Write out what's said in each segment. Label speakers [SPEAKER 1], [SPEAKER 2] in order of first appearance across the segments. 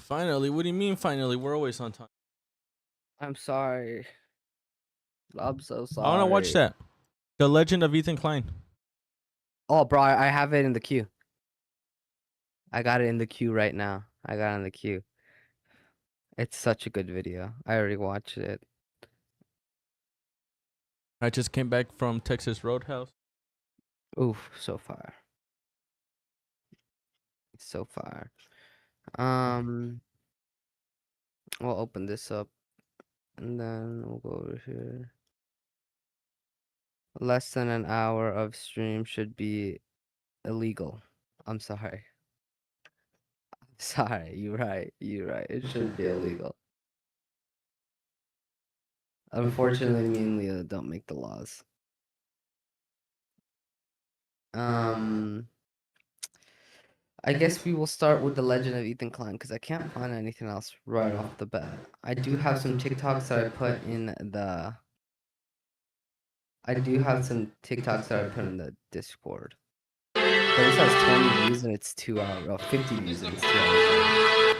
[SPEAKER 1] Finally? What do you mean finally? We're always on time.
[SPEAKER 2] I'm sorry. I'm so sorry.
[SPEAKER 1] I want to watch that. The Legend of Ethan Klein.
[SPEAKER 2] Oh, bro, I have it in the queue. I got it in the queue right now. I got it in the queue. It's such a good video. I already watched it.
[SPEAKER 1] I just came back from Texas Roadhouse.
[SPEAKER 2] Oof, so far. So far. We'll open this up and then we'll go over here. Less than an hour of stream should be illegal. I'm sorry. Sorry, you're right. You're right. It should be illegal. Unfortunately, me and Leah don't make the laws. I guess we will start with the Legend of Ethan Klein because I can't find anything else right off the bat. I do have some TikToks that I put in the. I do have some TikToks that I put in the Discord. But this has 20 views and it's 2 hours. Oh, 50 views and it's 2 hours.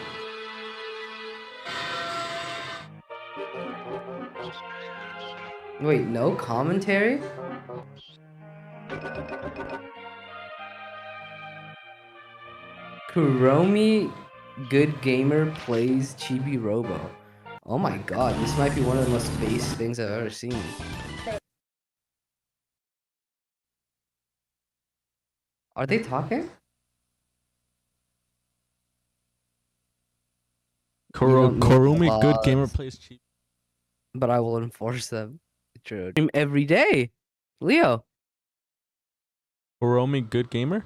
[SPEAKER 2] Wait, no commentary? Kuromi Good Gamer plays Chibi Robo. Oh my god, this might be one of the most base things I've ever seen. Are they talking?
[SPEAKER 1] Kurumi Good Gamer plays cheap.
[SPEAKER 2] But I will enforce them. True. Every day. Leo.
[SPEAKER 1] Kurumi Good Gamer?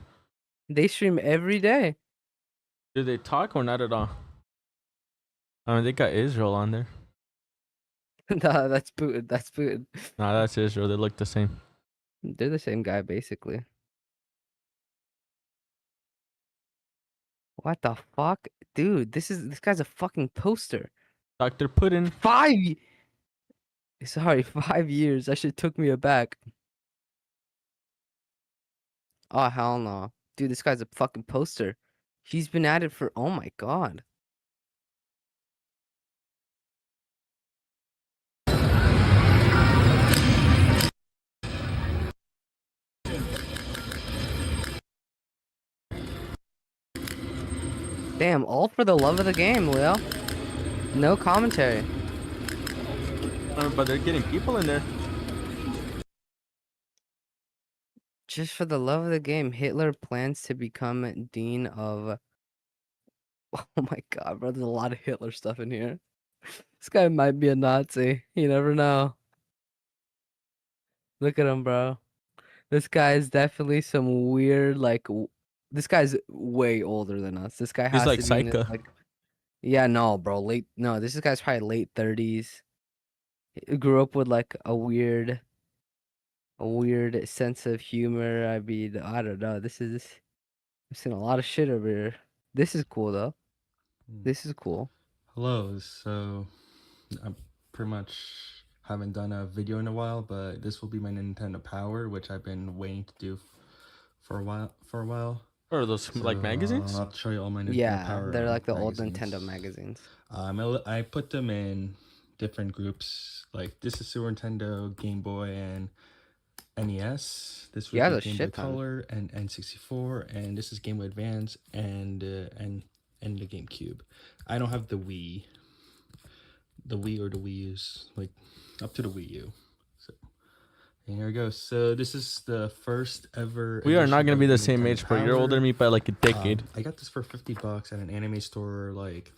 [SPEAKER 2] They stream every day.
[SPEAKER 1] Do they talk or not at all? I mean, they got Israel on there.
[SPEAKER 2] Nah, that's booted. That's booted.
[SPEAKER 1] Nah, that's Israel. They look the same.
[SPEAKER 2] They're the same guy, basically. What the fuck? Dude, this guy's a fucking poster.
[SPEAKER 1] Dr. Puddin.
[SPEAKER 2] 5 years. That shit took me aback. Oh, hell no. Dude, this guy's a fucking poster. He's been at it for, oh my god. Damn, all for the love of the game, Leo. No commentary.
[SPEAKER 1] But they're getting people in there.
[SPEAKER 2] Just for the love of the game, Hitler plans to become dean of... Oh my god, bro, there's a lot of Hitler stuff in here. This guy might be a Nazi. You never know. Look at him, bro. This guy is definitely some weird, like... This guy's way older than us. This guy has
[SPEAKER 1] He's like
[SPEAKER 2] to be in his,
[SPEAKER 1] Psycho.
[SPEAKER 2] like... Yeah, no, bro. This guy's probably late 30s. He grew up with, like, a weird sense of humor. I mean, I don't know. I've seen a lot of shit over here. This is cool though. This is cool.
[SPEAKER 3] Hello. So I pretty much haven't done a video in a while, but this will be my Nintendo Power, which I've been waiting to do for a while.
[SPEAKER 1] Or are those like magazines?
[SPEAKER 3] I'll show you all my Nintendo Power.
[SPEAKER 2] Yeah, they're like the
[SPEAKER 3] magazines.
[SPEAKER 2] old Nintendo magazines.
[SPEAKER 3] I put them in different groups. Like this is Super Nintendo, Game Boy, and NES. This was Game Boy Color and N64, and this is Game Boy Advance and the GameCube. I don't have the Wii or the Wii U's, like up to the Wii U. So and here we go. So this is the first ever.
[SPEAKER 1] We are not gonna be the same age, bro. You're older than me by like a decade.
[SPEAKER 3] I got this for $50 at an anime store. Like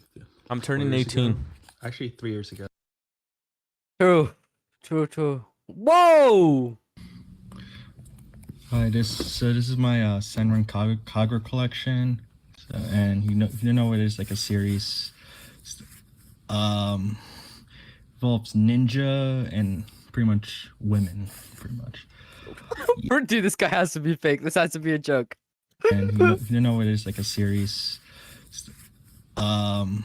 [SPEAKER 1] I'm turning 18.
[SPEAKER 3] Ago. Actually, 3 years ago.
[SPEAKER 2] True. Whoa!
[SPEAKER 3] Hi, this is my Senran Kagura collection, so, and you know what it is, like a series. Involves ninja and pretty much women, pretty much.
[SPEAKER 2] Dude, this guy has to be fake. This has to be a joke.
[SPEAKER 3] And you know what it is, like a series. Involves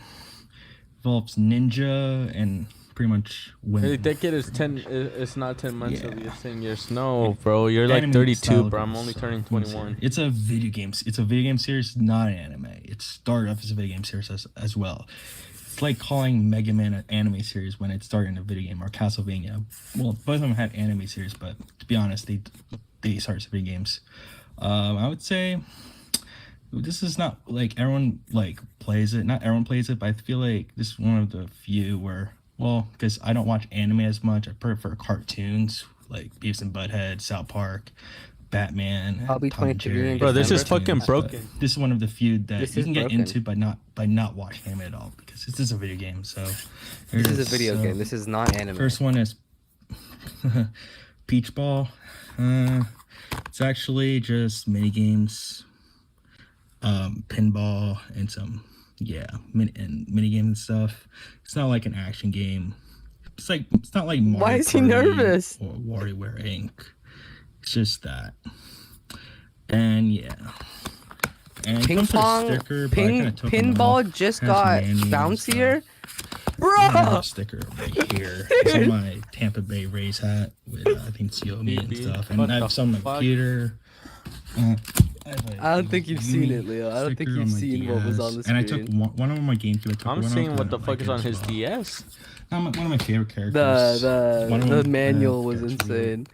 [SPEAKER 3] ninja and pretty much win.
[SPEAKER 1] The decade is 10. It's not 10 months.
[SPEAKER 3] Yeah.
[SPEAKER 1] It'll be 10 years. No, bro. You're like
[SPEAKER 3] Anime
[SPEAKER 1] 32,
[SPEAKER 3] style
[SPEAKER 1] bro. I'm
[SPEAKER 3] games
[SPEAKER 1] only
[SPEAKER 3] are
[SPEAKER 1] turning 21.
[SPEAKER 3] It's a video game. It's a video game series, not an anime. It started off as a video game series as well. It's like calling Mega Man an anime series when it started in a video game, or Castlevania. Well, both of them had anime series, but to be honest, they started as video games. I would say this is not like everyone like plays it. Not everyone plays it, but I feel like this is one of the few where, well, because I don't watch anime as much. I prefer cartoons like Beavis and Butthead, South Park, Batman.
[SPEAKER 2] I'll be
[SPEAKER 3] Tom and
[SPEAKER 2] 22
[SPEAKER 3] Jerry,
[SPEAKER 2] in
[SPEAKER 1] Bro, this is
[SPEAKER 2] December.
[SPEAKER 1] fucking broken.
[SPEAKER 3] This is one of the few that
[SPEAKER 2] This
[SPEAKER 3] you
[SPEAKER 2] is
[SPEAKER 3] can get
[SPEAKER 2] broken.
[SPEAKER 3] into by not watching anime at all, because this is a video game. So here
[SPEAKER 2] This
[SPEAKER 3] it
[SPEAKER 2] is a video
[SPEAKER 3] So,
[SPEAKER 2] game. This is not anime.
[SPEAKER 3] First one is Peach Ball. It's actually just mini games, pinball, and some mini games and stuff. It's not like an action game. It's not like Mario
[SPEAKER 2] Why is he
[SPEAKER 3] Party
[SPEAKER 2] nervous?
[SPEAKER 3] or WarioWare Inc. It's just that. And yeah. And it
[SPEAKER 2] Ping
[SPEAKER 3] comes with a
[SPEAKER 2] pong,
[SPEAKER 3] sticker, but I kinda took them
[SPEAKER 2] pinball
[SPEAKER 3] off.
[SPEAKER 2] just
[SPEAKER 3] Has
[SPEAKER 2] got
[SPEAKER 3] manual and
[SPEAKER 2] bouncier.
[SPEAKER 3] stuff. I have
[SPEAKER 2] Bro,
[SPEAKER 3] a sticker right here. It's on my Tampa Bay Rays hat with I think it's Yomi and stuff. And
[SPEAKER 1] What
[SPEAKER 3] I
[SPEAKER 1] the
[SPEAKER 3] have some on my
[SPEAKER 1] fuck?
[SPEAKER 3] computer.
[SPEAKER 2] I don't think you've seen it, Leo. I don't think you've seen what was on the
[SPEAKER 3] And I
[SPEAKER 2] screen.
[SPEAKER 3] took one of my GameCube. I took
[SPEAKER 1] I'm
[SPEAKER 3] one
[SPEAKER 1] seeing
[SPEAKER 3] off
[SPEAKER 1] what the
[SPEAKER 3] my
[SPEAKER 1] fuck is on
[SPEAKER 3] GameCube
[SPEAKER 1] his
[SPEAKER 3] as well.
[SPEAKER 1] DS.
[SPEAKER 3] One of my favorite characters. One of
[SPEAKER 2] The
[SPEAKER 3] them,
[SPEAKER 2] manual was
[SPEAKER 3] characters.
[SPEAKER 2] insane.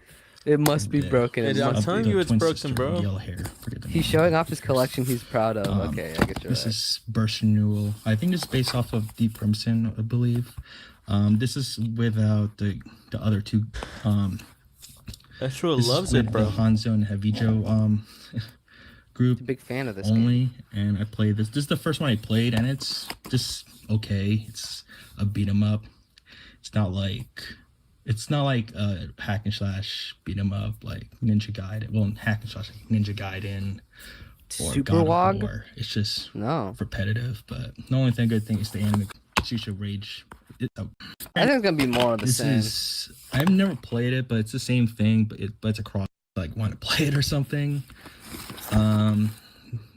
[SPEAKER 2] It must be
[SPEAKER 3] Yeah.
[SPEAKER 2] broken. It
[SPEAKER 1] Hey, I'm
[SPEAKER 2] must
[SPEAKER 1] telling
[SPEAKER 2] be.
[SPEAKER 1] you it's
[SPEAKER 3] twin
[SPEAKER 1] broken,
[SPEAKER 3] sister,
[SPEAKER 1] bro.
[SPEAKER 3] Yellow hair. Forget the
[SPEAKER 2] He's
[SPEAKER 3] name.
[SPEAKER 2] showing off his collection he's proud of. Okay, I get you.
[SPEAKER 3] This
[SPEAKER 2] Right.
[SPEAKER 3] is Burst Renewal. I think it's based off of Deep Crimson, I believe. This is without the other two.
[SPEAKER 1] That sure
[SPEAKER 3] This is
[SPEAKER 1] loves
[SPEAKER 3] with
[SPEAKER 1] it, bro.
[SPEAKER 3] The Hanzo and Hevijo group
[SPEAKER 2] Big fan of this game.
[SPEAKER 3] only, and I played this. This is the first one I played, and it's just okay. It's a beat 'em up. It's not like a hack and slash beat 'em up like Ninja Gaiden. Well, hack and slash like Ninja Gaiden or
[SPEAKER 2] Super
[SPEAKER 3] God of
[SPEAKER 2] Wog?
[SPEAKER 3] War. It's just
[SPEAKER 2] No.
[SPEAKER 3] repetitive, but the only good thing is the anime Shisha Rage.
[SPEAKER 2] I think it's gonna be more of the
[SPEAKER 3] This
[SPEAKER 2] same.
[SPEAKER 3] is I've never played it, but it's the same thing, but it's across like want to play it or something.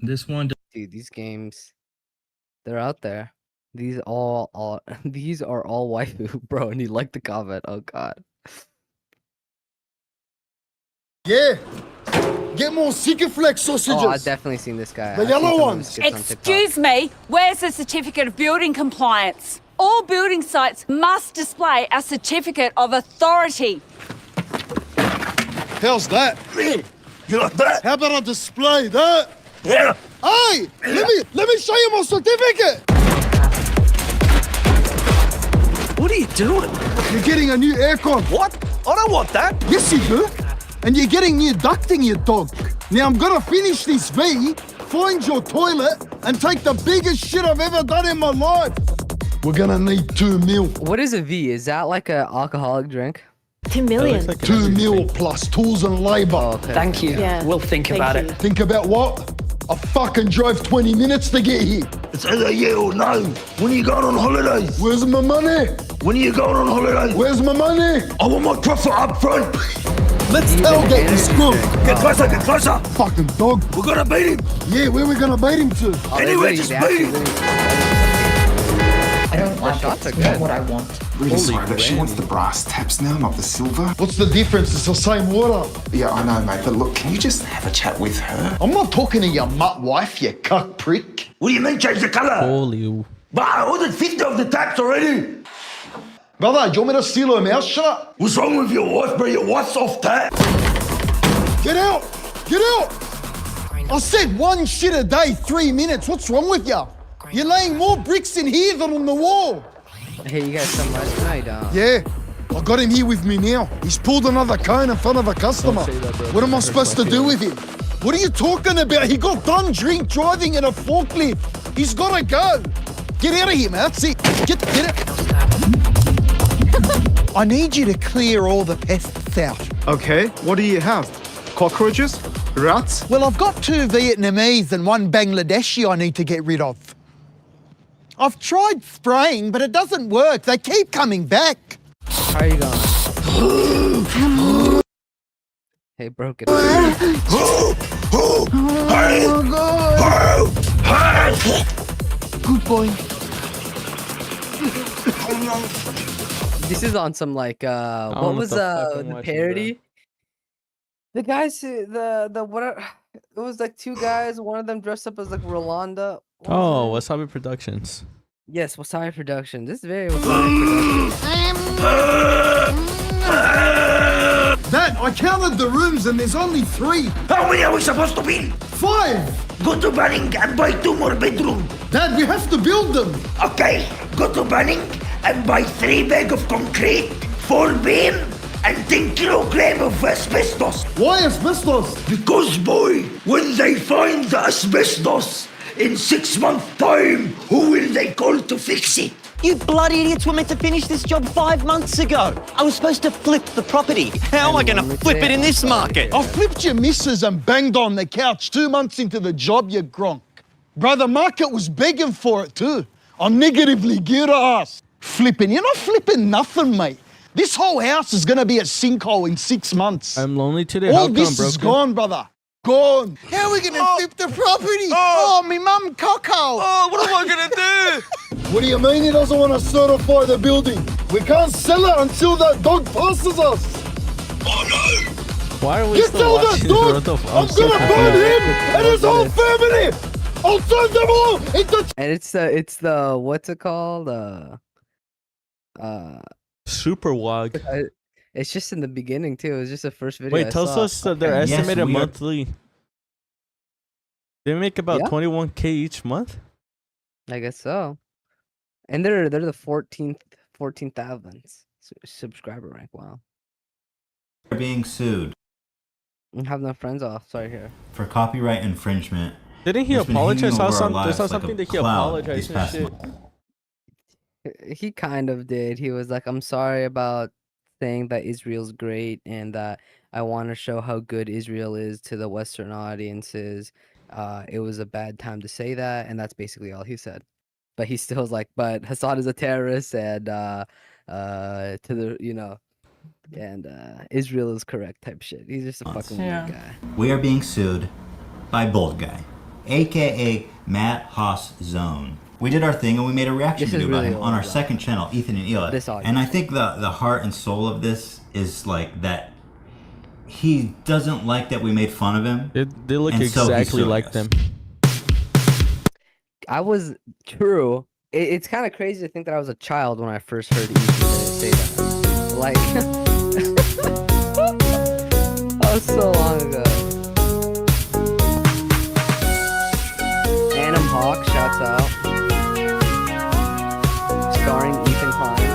[SPEAKER 3] This one
[SPEAKER 2] Dude, these games, they're out there. These are all waifu, bro. And you like the comment? Oh god.
[SPEAKER 4] Yeah. Get more Sikaflex sausages.
[SPEAKER 2] Oh, I've definitely seen this guy.
[SPEAKER 4] The
[SPEAKER 2] I've seen
[SPEAKER 4] yellow
[SPEAKER 2] some of
[SPEAKER 4] ones.
[SPEAKER 2] his skits on TikTok.
[SPEAKER 5] Excuse me, where's the certificate of building compliance? All building sites must display a certificate of authority.
[SPEAKER 4] How's that?
[SPEAKER 6] You like that?
[SPEAKER 4] How about I display that?
[SPEAKER 6] Yeah.
[SPEAKER 4] Hey, let me show you my certificate.
[SPEAKER 6] What are you doing?
[SPEAKER 4] You're getting a new aircon.
[SPEAKER 6] What? I don't want that.
[SPEAKER 4] Yes, you do. And you're getting new ducting, you dog. Now I'm gonna finish this V, find your toilet, and take the biggest shit I've ever done in my life. We're gonna need 2 mil.
[SPEAKER 2] What is a V? Is that like an alcoholic drink?
[SPEAKER 7] 2 million.
[SPEAKER 4] 2 mil plus tools and labor.
[SPEAKER 2] Oh, okay.
[SPEAKER 8] Thank you.
[SPEAKER 7] Yeah.
[SPEAKER 8] We'll think about
[SPEAKER 7] you.
[SPEAKER 8] it.
[SPEAKER 4] Think about what? I fucking drove 20 minutes to get here.
[SPEAKER 6] It's either yeah or no. When are you going on holidays?
[SPEAKER 4] Where's my money?
[SPEAKER 6] When are you going on holidays?
[SPEAKER 4] Where's my money?
[SPEAKER 6] I want my profit up front.
[SPEAKER 4] Let's tailgate this screw.
[SPEAKER 6] Get closer, get closer.
[SPEAKER 4] Fucking dog.
[SPEAKER 6] We're gonna beat him.
[SPEAKER 4] Yeah, where we gonna beat him to?
[SPEAKER 2] Oh, they
[SPEAKER 6] Anyway,
[SPEAKER 2] really-
[SPEAKER 6] just
[SPEAKER 2] they actually
[SPEAKER 6] beat him.
[SPEAKER 2] really-
[SPEAKER 8] I don't like
[SPEAKER 2] shots
[SPEAKER 8] it.
[SPEAKER 2] are
[SPEAKER 8] Not
[SPEAKER 2] good.
[SPEAKER 8] what I want.
[SPEAKER 9] Really sorry, but she wants the brass taps now, not the silver.
[SPEAKER 4] What's the difference? It's the same water.
[SPEAKER 9] Yeah, I know, mate, but look, can you just have a chat with her?
[SPEAKER 4] I'm not talking to your mutt wife, you cuck prick.
[SPEAKER 6] What do you mean change the colour?
[SPEAKER 1] Holy.
[SPEAKER 6] But I ordered 50 of the taps already.
[SPEAKER 4] Brother, do you want me to seal her mouth shut?
[SPEAKER 6] What's wrong with your wife, bro? Your wife's off tap.
[SPEAKER 4] Get out! Get out! I said one shit a day, 3 minutes. What's wrong with you? You're laying more bricks in here than on the wall.
[SPEAKER 2] Hey, you guys some much? No, you don't.
[SPEAKER 4] Yeah, I got him here with me now. He's pulled another cone in front of a customer.
[SPEAKER 1] say that, bro.
[SPEAKER 4] What am I
[SPEAKER 1] Hurts
[SPEAKER 4] supposed
[SPEAKER 1] my
[SPEAKER 4] to do with him? What are you talking about? He got done drink driving in a forklift. He's gotta go. Get out of here, man. That's it. Get it. I need you to clear all the pests out.
[SPEAKER 10] Okay, what do you have? Cockroaches? Rats?
[SPEAKER 4] Well, I've got 2 Vietnamese and 1 Bangladeshi I need to get rid of. I've tried spraying, but it doesn't work. They keep coming back.
[SPEAKER 2] How are you going? Hey, bro, get
[SPEAKER 4] Good boy.
[SPEAKER 2] This is on some like what was the parody? The guys the what it was like two guys, one of them dressed up as like Rolanda.
[SPEAKER 1] Oh, Wasabi Productions.
[SPEAKER 2] Yes, Wasabi Productions. This is very Wasabi Productions.
[SPEAKER 4] Dad, I counted the rooms and there's only 3.
[SPEAKER 6] How many are we supposed to build?
[SPEAKER 4] 5!
[SPEAKER 6] Go to Banning and buy 2 more bedrooms.
[SPEAKER 4] Dad, we have to build them.
[SPEAKER 6] Okay, go to Banning and buy 3 bags of concrete, 4 beam, and 10 kilograms of asbestos.
[SPEAKER 4] Why asbestos?
[SPEAKER 6] Because, boy, when they find the asbestos in 6 months' time, who will they call to fix it?
[SPEAKER 7] You bloody idiots were meant to finish this job 5 months ago. I was supposed to flip the property. How am I going to flip it in this market?
[SPEAKER 4] I flipped your missus and banged on the couch 2 months into the job, you gronk. Bro, the market was begging for it too. I'm negatively geared ass. Flipping, you're not flipping nothing, mate. This whole house is going to be a sinkhole in 6 months.
[SPEAKER 1] I'm lonely today.
[SPEAKER 4] All this is gone, brother. Gone. How are we going to flip the property? Oh, me mum cockhole.
[SPEAKER 7] Oh, what am I going to do?
[SPEAKER 4] What do you mean he doesn't want to certify the building? We can't sell it until that dog passes us.
[SPEAKER 6] Oh no!
[SPEAKER 1] Why are we
[SPEAKER 4] You
[SPEAKER 1] still
[SPEAKER 4] tell that
[SPEAKER 1] watching
[SPEAKER 4] dog
[SPEAKER 1] this?
[SPEAKER 4] I'm going to burn him and his whole family. I'll turn them all into...
[SPEAKER 2] And it's the what's it called?
[SPEAKER 1] Super Wog.
[SPEAKER 2] It's just in the beginning too. It was just the first video.
[SPEAKER 1] Wait,
[SPEAKER 2] I
[SPEAKER 1] tell
[SPEAKER 2] saw.
[SPEAKER 1] us their estimated monthly. They make about 21K each month.
[SPEAKER 2] I guess so. And they're the 14,000th subscriber rank. Wow.
[SPEAKER 11] They're being sued.
[SPEAKER 2] I have no friends off. Sorry here.
[SPEAKER 11] For copyright infringement.
[SPEAKER 1] Didn't he apologize? I saw something that he apologized and shit.
[SPEAKER 2] He kind of did. He was like, I'm sorry about saying that Israel's great and that I want to show how good Israel is to the Western audiences. It was a bad time to say that, and that's basically all he said. But he still was like, but Hassan is a terrorist, and to the and Israel is correct type shit. He's just a fucking weird guy.
[SPEAKER 11] We are being sued by Bold Guy, aka Matt Haas Zone. We did our thing and we made a reaction video about him on our second channel, Ethan and Eli. And I think the heart and soul of this is like that he doesn't like that we made fun of him.
[SPEAKER 1] They look exactly like them.
[SPEAKER 2] I was true. It's kind of crazy to think that I was a child when I first heard Ethan say that. Like, that was so long ago. Annam Hawk, shouts out. Starring Ethan Klein.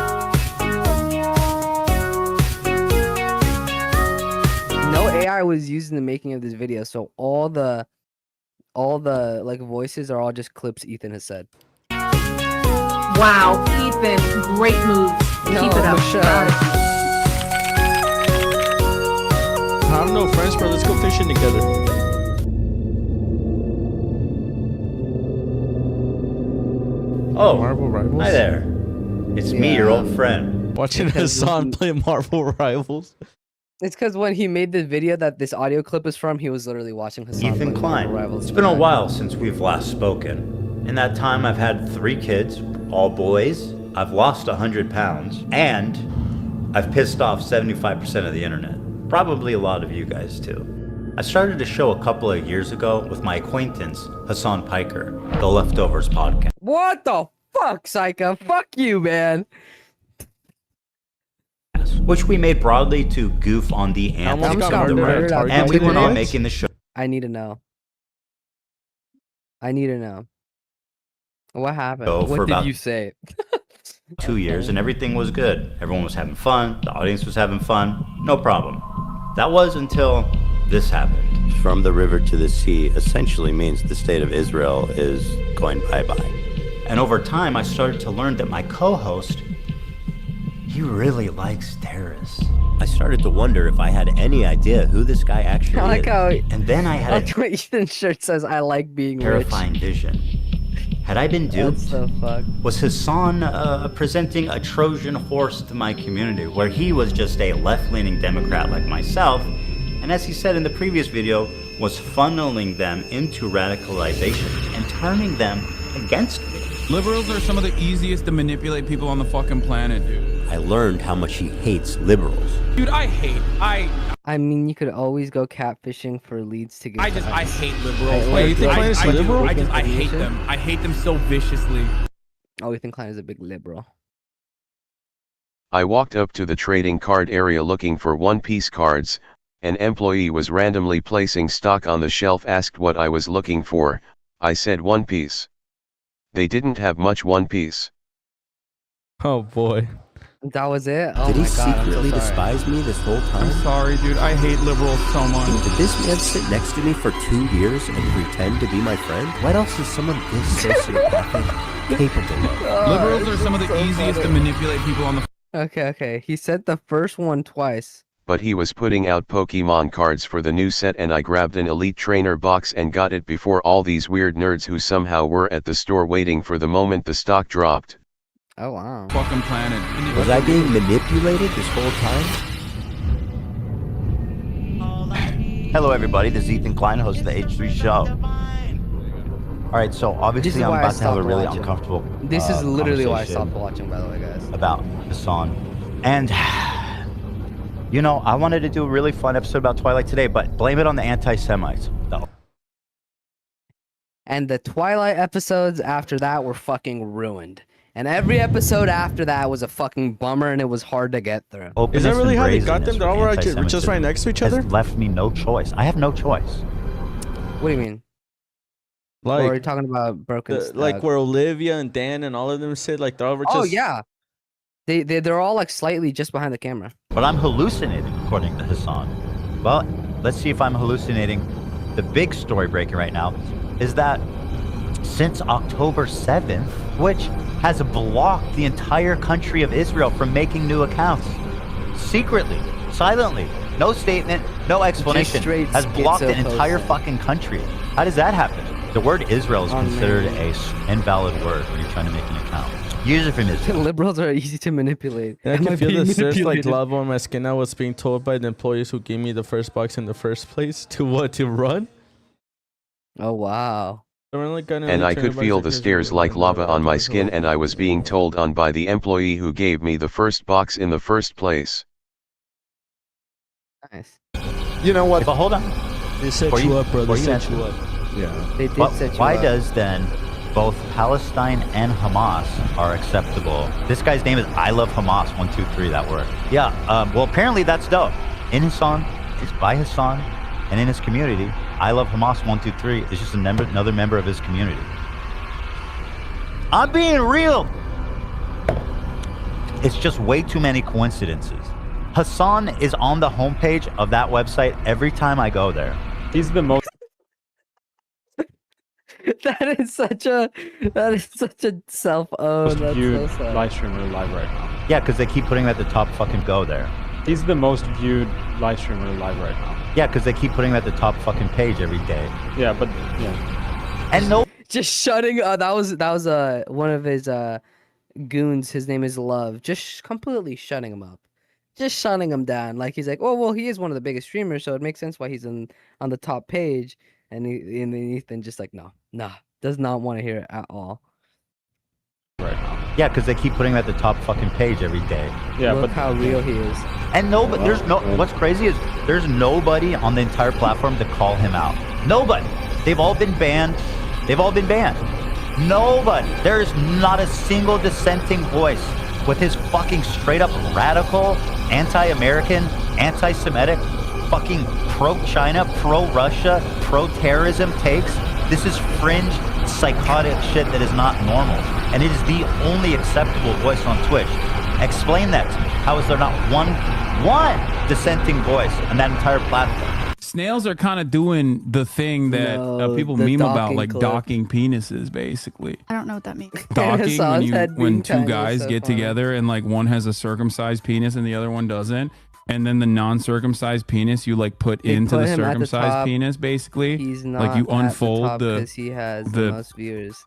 [SPEAKER 2] No AI was used in the making of this video, so all the like voices are all just clips Ethan has said.
[SPEAKER 12] Wow, Ethan, great move. Keep it up.
[SPEAKER 1] I don't know, friends, bro. Let's go fishing together.
[SPEAKER 13] Oh,
[SPEAKER 1] Marvel Rivals?
[SPEAKER 13] Hi there. It's me, your old friend.
[SPEAKER 1] Watching Hassan play Marvel Rivals.
[SPEAKER 2] It's because when he made the video that this audio clip is from, he was literally watching Hassan
[SPEAKER 13] Ethan
[SPEAKER 2] play
[SPEAKER 13] Klein.
[SPEAKER 2] Marvel Rivals.
[SPEAKER 13] It's been a while since we've last spoken. In that time, I've had 3 kids, all boys. I've lost 100 pounds, and I've pissed off 75% of the internet. Probably a lot of you guys too. I started a show a couple of years ago with my acquaintance, Hassan Piker, the Leftovers podcast.
[SPEAKER 2] What the fuck, Psycho? Fuck you, man.
[SPEAKER 13] Which we made broadly to goof on the antics of the right, and we went on making the show.
[SPEAKER 2] I need to know. I need to know. What happened? What did you say?
[SPEAKER 13] 2 years, and everything was good. Everyone was having fun. The audience was having fun. No problem. That was until this happened.
[SPEAKER 14] From the river to the sea essentially means the state of Israel is going bye-bye.
[SPEAKER 13] And over time, I started to learn that my co-host, he really likes terrorists.
[SPEAKER 14] I started to wonder if I had any idea who this guy actually
[SPEAKER 2] I like
[SPEAKER 14] is.
[SPEAKER 2] how
[SPEAKER 13] and then I had
[SPEAKER 2] that's what Ethan's shirt says. I like being
[SPEAKER 13] terrifying
[SPEAKER 2] rich.
[SPEAKER 13] vision. Had I been duped?
[SPEAKER 2] That's so fucked.
[SPEAKER 13] Was Hassan presenting a Trojan horse to my community, where he was just a left-leaning Democrat like myself, and as he said in the previous video, was funneling them into radicalization and turning them against me?
[SPEAKER 15] Liberals are some of the easiest to manipulate people on the fucking planet, dude.
[SPEAKER 14] I learned how much he hates liberals.
[SPEAKER 15] Dude,
[SPEAKER 2] I mean, you could always go catfishing for leads to get.
[SPEAKER 15] I hate liberals.
[SPEAKER 1] Wait, you think Klein is liberal?
[SPEAKER 15] I hate them. I hate them so viciously.
[SPEAKER 2] Oh, Ethan Klein is a big liberal.
[SPEAKER 16] I walked up to the trading card area looking for one-piece cards. An employee was randomly placing stock on the shelf, asked what I was looking for. I said one piece. They didn't have much one piece.
[SPEAKER 1] Oh boy.
[SPEAKER 2] That was it? Oh
[SPEAKER 14] Did he
[SPEAKER 2] my God,
[SPEAKER 14] secretly
[SPEAKER 2] I'm so
[SPEAKER 14] despise me this whole time?
[SPEAKER 15] I'm sorry, dude. I hate liberals so much.
[SPEAKER 14] Did this man sit next to me for 2 years and pretend to be my friend? What else is someone this sociopathic capable of?
[SPEAKER 15] Liberals are some of the easiest to manipulate people on the.
[SPEAKER 2] Okay. He said the first one twice.
[SPEAKER 16] But he was putting out Pokemon cards for the new set, and I grabbed an Elite Trainer box and got it before all these weird nerds who somehow were at the store waiting for the moment the stock dropped.
[SPEAKER 2] Oh wow.
[SPEAKER 15] Fucking planet.
[SPEAKER 14] Was I being manipulated this whole time?
[SPEAKER 13] Hello, everybody. This is Ethan Klein, host of the H3 Show. All right, so obviously I'm about to have a really uncomfortable.
[SPEAKER 2] This is literally why I stopped watching, by the way, guys.
[SPEAKER 13] About Hassan, and you know, I wanted to do a really fun episode about Twilight today, but blame it on the anti-Semites. No.
[SPEAKER 2] And the Twilight episodes after that were fucking ruined. And every episode after that was a fucking bummer, and it was hard to get through.
[SPEAKER 1] Is that really how they got them? They're all right, just right next to each other?
[SPEAKER 13] Left me no choice. I have no choice.
[SPEAKER 2] What do you mean?
[SPEAKER 1] Like,
[SPEAKER 2] or are you talking about Broken Stag?
[SPEAKER 1] Like where Olivia and Dan and all of them sit, like they're all just...
[SPEAKER 2] Oh yeah, they're all like slightly just behind the camera.
[SPEAKER 13] But I'm hallucinating, according to Hassan. Well, let's see if I'm hallucinating. The big story breaking right now is that since October 7th, which has blocked the entire country of Israel from making new accounts, secretly, silently, no statement, no explanation, has blocked an entire fucking country. How does that happen? The word Israel is considered an invalid word when you're trying to make an account. User from Israel.
[SPEAKER 2] Liberals are easy to manipulate.
[SPEAKER 1] I can feel the stress like lava on my skin. I was being told by the employees who gave me the first box in the first place to run.
[SPEAKER 2] Oh wow.
[SPEAKER 16] And I could feel the stares like lava on my skin, and I was being told on by the employee who gave me the first box in the first place.
[SPEAKER 2] Nice.
[SPEAKER 10] You know what?
[SPEAKER 13] But hold on.
[SPEAKER 1] They set you up, bro. They set you up.
[SPEAKER 10] Yeah.
[SPEAKER 2] They did set you
[SPEAKER 13] why
[SPEAKER 2] up.
[SPEAKER 13] does then both Palestine and Hamas are acceptable? This guy's name is I Love Hamas 123. That word. Yeah. Well, apparently that's dope. In Hassan, it's by Hassan, and in his community, I Love Hamas 123 is just another member of his community. I'm being real. It's just way too many coincidences. Hassan is on the homepage of that website every time I go there.
[SPEAKER 17] He's the most.
[SPEAKER 2] That is such a self-owned. That's
[SPEAKER 17] viewed
[SPEAKER 2] so sad.
[SPEAKER 17] live streamer live right now.
[SPEAKER 13] Yeah, because they keep putting him at the top. Fucking go there.
[SPEAKER 17] He's the most viewed live streamer live right now.
[SPEAKER 13] Yeah, because they keep putting him at the top fucking page every day.
[SPEAKER 17] Yeah, but yeah.
[SPEAKER 13] And no.
[SPEAKER 2] Just shutting. That was one of his goons. His name is Love. Just completely shutting him up. Just shutting him down. Like he's like, oh well, he is one of the biggest streamers, so it makes sense why he's on the top page. And then Ethan just like, no, does not want to hear it at all.
[SPEAKER 17] Right now.
[SPEAKER 13] Yeah, because they keep putting him at the top fucking page every day.
[SPEAKER 17] Yeah,
[SPEAKER 2] Look
[SPEAKER 17] but
[SPEAKER 2] how real he is.
[SPEAKER 13] And there's no. What's crazy is there's nobody on the entire platform to call him out. Nobody. They've all been banned. Nobody. There is not a single dissenting voice with his fucking straight up radical, anti-American, anti-Semitic, fucking pro-China, pro-Russia, pro-terrorism takes. This is fringe, psychotic shit that is not normal. And it is the only acceptable voice on Twitch. Explain that to me. How is there not one dissenting voice on that entire platform?
[SPEAKER 15] Snails are kind of doing the thing that people meme about, like docking penises, basically.
[SPEAKER 12] I don't know what that means.
[SPEAKER 15] Docking when two guys get together and like one has a circumcised penis and the other one doesn't. And then the non-circumcised penis you like put into the circumcised penis, basically.
[SPEAKER 2] He's not
[SPEAKER 15] like you unfold
[SPEAKER 2] because he has the most viewers.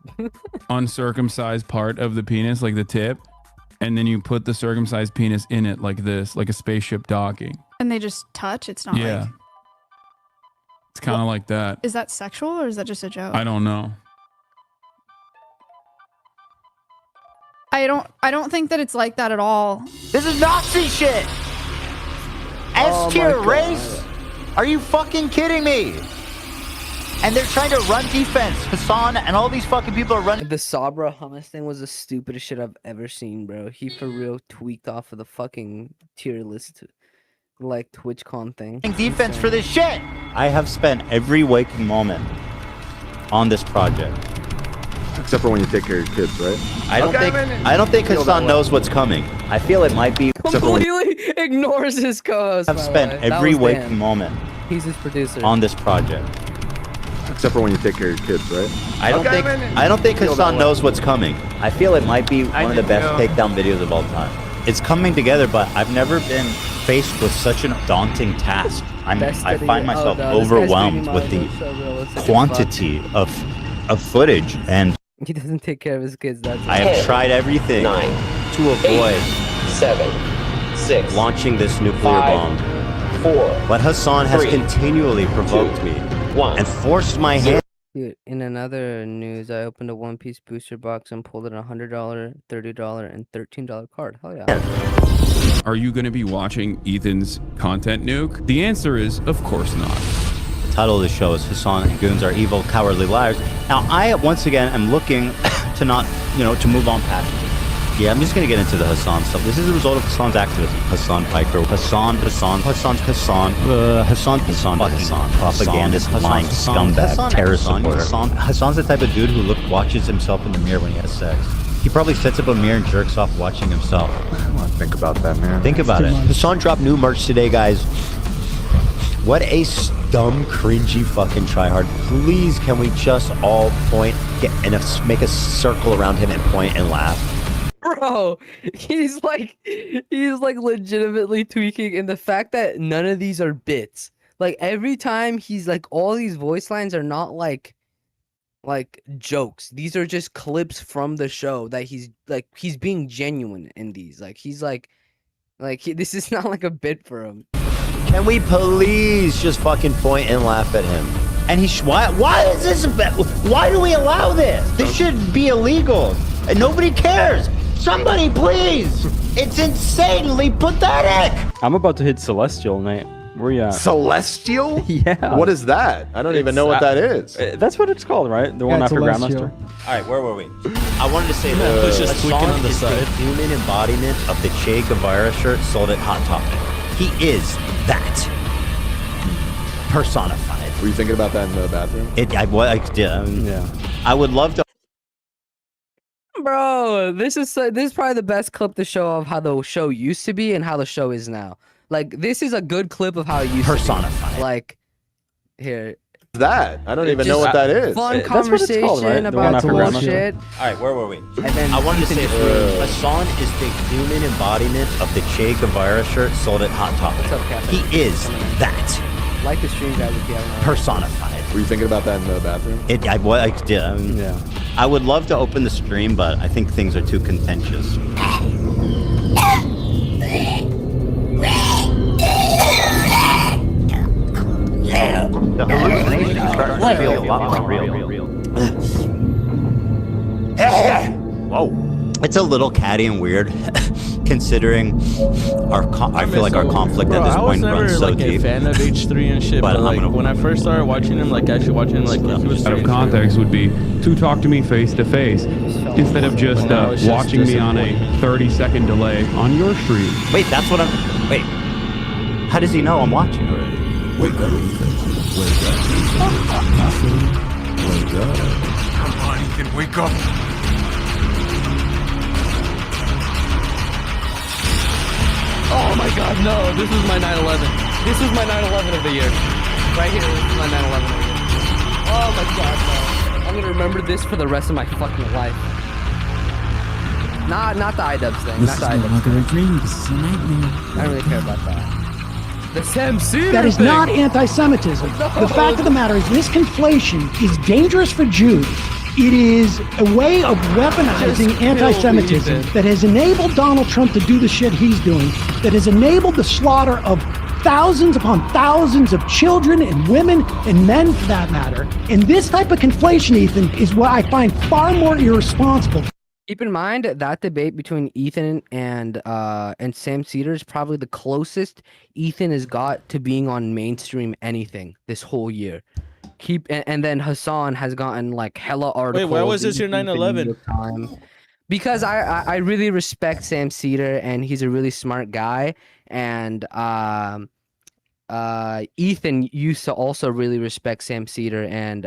[SPEAKER 15] uncircumcised part of the penis, like the tip, and then you put the circumcised penis in it like this, like a spaceship docking.
[SPEAKER 12] And they just touch? It's not like...
[SPEAKER 15] It's kind of like that.
[SPEAKER 12] Is that sexual or is that just a joke?
[SPEAKER 15] I don't know.
[SPEAKER 12] I don't think that it's like that at all.
[SPEAKER 13] This is Nazi shit. S tier race. Are you fucking kidding me? And they're trying to run defense. Hassan and all these fucking people are running.
[SPEAKER 2] The Sabra hummus thing was the stupidest shit I've ever seen, bro. He for real tweaked off of the fucking tier list, like TwitchCon thing.
[SPEAKER 13] Defense for this shit. I have spent every waking moment on this project.
[SPEAKER 10] Except for when you take care of your kids, right?
[SPEAKER 13] I don't think Hassan knows what's coming. I feel it might be.
[SPEAKER 2] Completely ignores his co-host.
[SPEAKER 13] I've spent every waking moment.
[SPEAKER 2] He's his producer
[SPEAKER 13] on this project.
[SPEAKER 10] Except for when you take care of your kids, right?
[SPEAKER 13] I don't think Hassan knows what's coming. I feel it might be one of the best takedown videos of all time. It's coming together, but I've never been faced with such a daunting task. I find myself overwhelmed with the quantity of footage, and
[SPEAKER 2] he doesn't take care of his kids. That's
[SPEAKER 13] I have tried everything
[SPEAKER 14] 9
[SPEAKER 13] to avoid
[SPEAKER 14] 7 6
[SPEAKER 17] launching this nuclear
[SPEAKER 14] 5
[SPEAKER 17] bomb.
[SPEAKER 14] 4.
[SPEAKER 13] But Hassan has
[SPEAKER 14] 3,
[SPEAKER 13] continually provoked
[SPEAKER 14] 2,
[SPEAKER 13] me
[SPEAKER 14] 1.
[SPEAKER 13] and forced my hand.
[SPEAKER 2] Dude, in another news, I opened a One Piece booster box and pulled in a $100, $30, and $13 card. Hell yeah.
[SPEAKER 15] Are you going to be watching Ethan's content, Nuke? The answer is, of course not.
[SPEAKER 13] The title of the show is Hassan and Goons Are Evil, Cowardly Liars. Now, I, once again, am looking to not, to move on past it. Yeah, I'm just going to get into the Hassan stuff. This is the result of Hassan's activism. Hassan Piker, Hassan, propagandist, lying scumbag, terrorist supporter. Hassan's the type of dude who watches himself in the mirror when he has sex. He probably sets up a mirror and jerks off watching himself.
[SPEAKER 10] I want to think about that, man.
[SPEAKER 13] Think about it. Hassan dropped new merch today, guys. What a dumb, cringy fucking tryhard. Please, can we just all point and make a circle around him and point and laugh?
[SPEAKER 2] Bro, he's like legitimately tweaking, and the fact that none of these are bits. Like every time he's like, all these voice lines are not like jokes. These are just clips from the show that he's being genuine in these. This is not like a bit for him.
[SPEAKER 13] Can we please just fucking point and laugh at him? And why is this? Why do we allow this? This should be illegal, and nobody cares. Somebody, please! It's insanely pathetic!
[SPEAKER 17] I'm about to hit Celestial, Nate. Where you at?
[SPEAKER 10] Celestial?
[SPEAKER 17] Yeah.
[SPEAKER 10] What is that? I don't even know what that is.
[SPEAKER 17] That's what it's called, right? The one after Grandmaster?
[SPEAKER 13] Alright, where were we? I wanted to say that Hassan is the human embodiment of the Che Guevara shirt sold at Hot Topic. He is that. Personified.
[SPEAKER 10] Were you thinking about that in the bathroom?
[SPEAKER 13] I would love to.
[SPEAKER 2] Bro, this is probably the best clip to show of how the show used to be and how the show is now. Like, this is a good clip of how it used
[SPEAKER 13] Personified.
[SPEAKER 2] to be. Like, here.
[SPEAKER 10] That? I don't even know what that is.
[SPEAKER 2] Fun conversation about bullshit.
[SPEAKER 13] Alright, where were we? I wanted to say Hassan is the human embodiment of the Che Guevara shirt sold at Hot Topic.
[SPEAKER 2] What's up, Captain?
[SPEAKER 13] He is that.
[SPEAKER 2] Like the stream, guys, if you haven't already.
[SPEAKER 13] Personified.
[SPEAKER 10] Were you thinking about that in the bathroom?
[SPEAKER 13] I would love to open the stream, but I think things are too contentious. The hallucinations are starting to feel a lot more real. Whoa. It's a little catty and weird, considering I feel like our conflict at this point runs so deep.
[SPEAKER 1] I was never a fan of H3 and shit, but when I first started watching him, actually watching him, he was
[SPEAKER 15] out of context would be to talk to me face to face instead of just watching me on a 30-second delay on your stream.
[SPEAKER 13] Wait, that's what I'm. Wait, how does he know I'm watching already?
[SPEAKER 4] Wake up, Ethan. Wake up. Ethan. Wake up.
[SPEAKER 9] Come on, Ethan, wake up.
[SPEAKER 1] Oh my god, no, this is my 9/11. This is my 9/11 of the year. Right here, this is my 9/11 of the year. Oh my god, no. I'm gonna remember this for the rest of my fucking life. Not the iDubbbz thing.
[SPEAKER 4] This is no longer a dream, this is a nightmare.
[SPEAKER 2] I don't really care about that. The Sam Cedar
[SPEAKER 18] That is
[SPEAKER 2] thing.
[SPEAKER 18] not anti-Semitism.
[SPEAKER 2] No.
[SPEAKER 18] The fact of the matter is this conflation is dangerous for Jews. It is a way of weaponizing anti-Semitism that has enabled Donald Trump to do the shit he's doing, that has enabled the slaughter of thousands upon thousands of children and women and men for that matter. And this type of conflation, Ethan, is what I find far more irresponsible.
[SPEAKER 2] Keep in mind that debate between Ethan and Sam Cedar is probably the closest Ethan has got to being on mainstream anything this whole year. And then Hassan has gotten like hella articles.
[SPEAKER 19] Wait, why was this your 9/11?
[SPEAKER 2] Because I really respect Sam Cedar and he's a really smart guy, and Ethan used to also really respect Sam Cedar and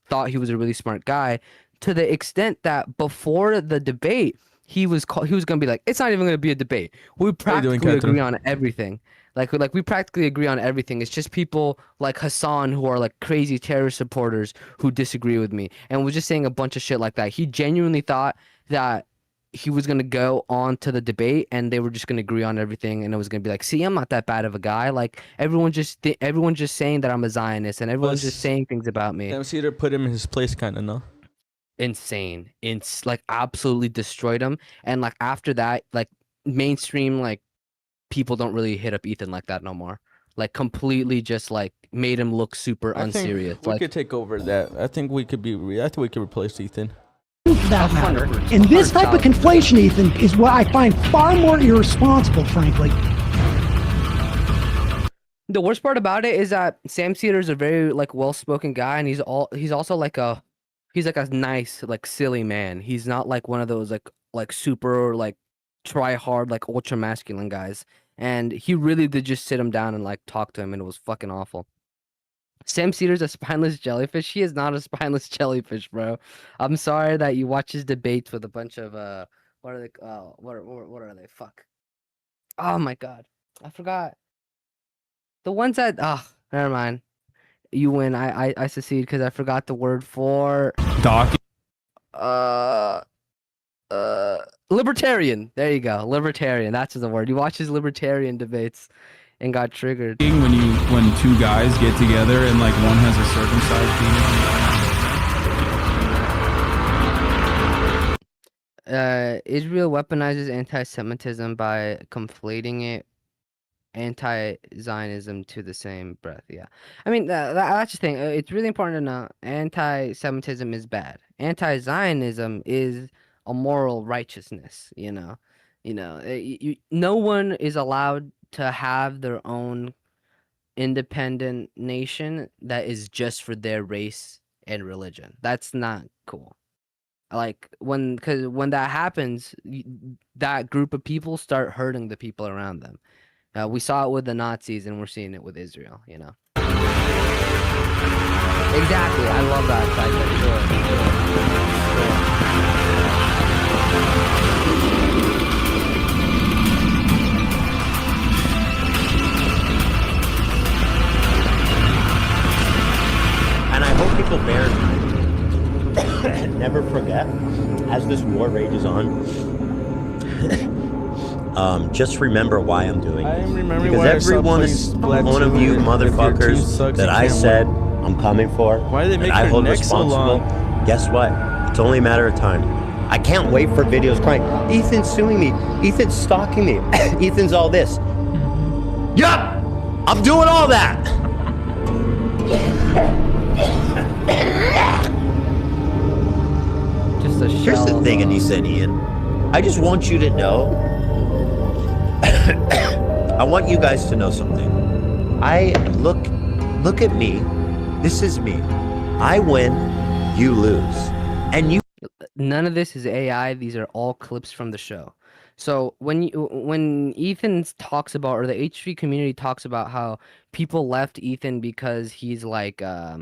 [SPEAKER 2] thought he was a really smart guy, to the extent that before the debate he was gonna be like, it's not even gonna be a debate. We practically agree on everything. Like we practically agree on everything. It's just people like Hassan who are like crazy terrorist supporters who disagree with me, and was just saying a bunch of shit like that. He genuinely thought that he was gonna go on to the debate and they were just gonna agree on everything, and it was gonna be like, see, I'm not that bad of a guy. Like everyone's just saying that I'm a Zionist, and everyone's just saying things about me.
[SPEAKER 19] Sam Cedar put him in his place, kind of, no?
[SPEAKER 2] Insane. It's like absolutely destroyed him, and like after that, like mainstream like people don't really hit up Ethan like that no more. Like completely just like made him look super unserious.
[SPEAKER 19] We could take over that. I think we could replace Ethan.
[SPEAKER 18] For that matter. And this type of conflation, Ethan, is what I find far more irresponsible, frankly.
[SPEAKER 2] The worst part about it is that Sam Cedar is a very like well-spoken guy, and he's also like a nice like silly man. He's not like one of those like super like try hard like ultra masculine guys. And he really did just sit him down and like talk to him, and it was fucking awful. Sam Cedar's a spineless jellyfish. He is not a spineless jellyfish, bro. I'm sorry that you watch his debates with a bunch of what are they? What are they? Fuck. Oh my god, I forgot. The ones that never mind. You win. I succeed because I forgot the word for
[SPEAKER 15] Doc.
[SPEAKER 2] Libertarian. There you go. Libertarian. That's the word. You watch his libertarian debates and got triggered.
[SPEAKER 15] When two guys get together and like one has a circumcised penis.
[SPEAKER 2] Israel weaponizes anti-Semitism by conflating anti-Zionism to the same breath. Yeah, I mean that's the thing. It's really important to know anti-Semitism is bad. Anti-Zionism is a moral righteousness. No one is allowed to have their own independent nation that is just for their race and religion. That's not cool. Like because when that happens, that group of people start hurting the people around them. We saw it with the Nazis, and we're seeing it with Israel. Exactly. I love that.
[SPEAKER 7] And I hope people bear in mind and never forget, as this war rages on, just remember why I'm doing it. Because every one of you motherfuckers that I said I'm coming for, that I hold responsible, guess what? It's only a matter of time. I can't wait for videos crying, Ethan's suing me, Ethan's stalking me, Ethan's all this. Yup! I'm doing all that!
[SPEAKER 2] Just a shell.
[SPEAKER 7] Here's the thing, Anissa and Ian. I just want you to know, I want you guys to know something. Look at me. This is me. I win, you lose. And you.
[SPEAKER 2] None of this is AI. These are all clips from the show. So when Ethan talks about, or the H3 community talks about how people left Ethan because he's like a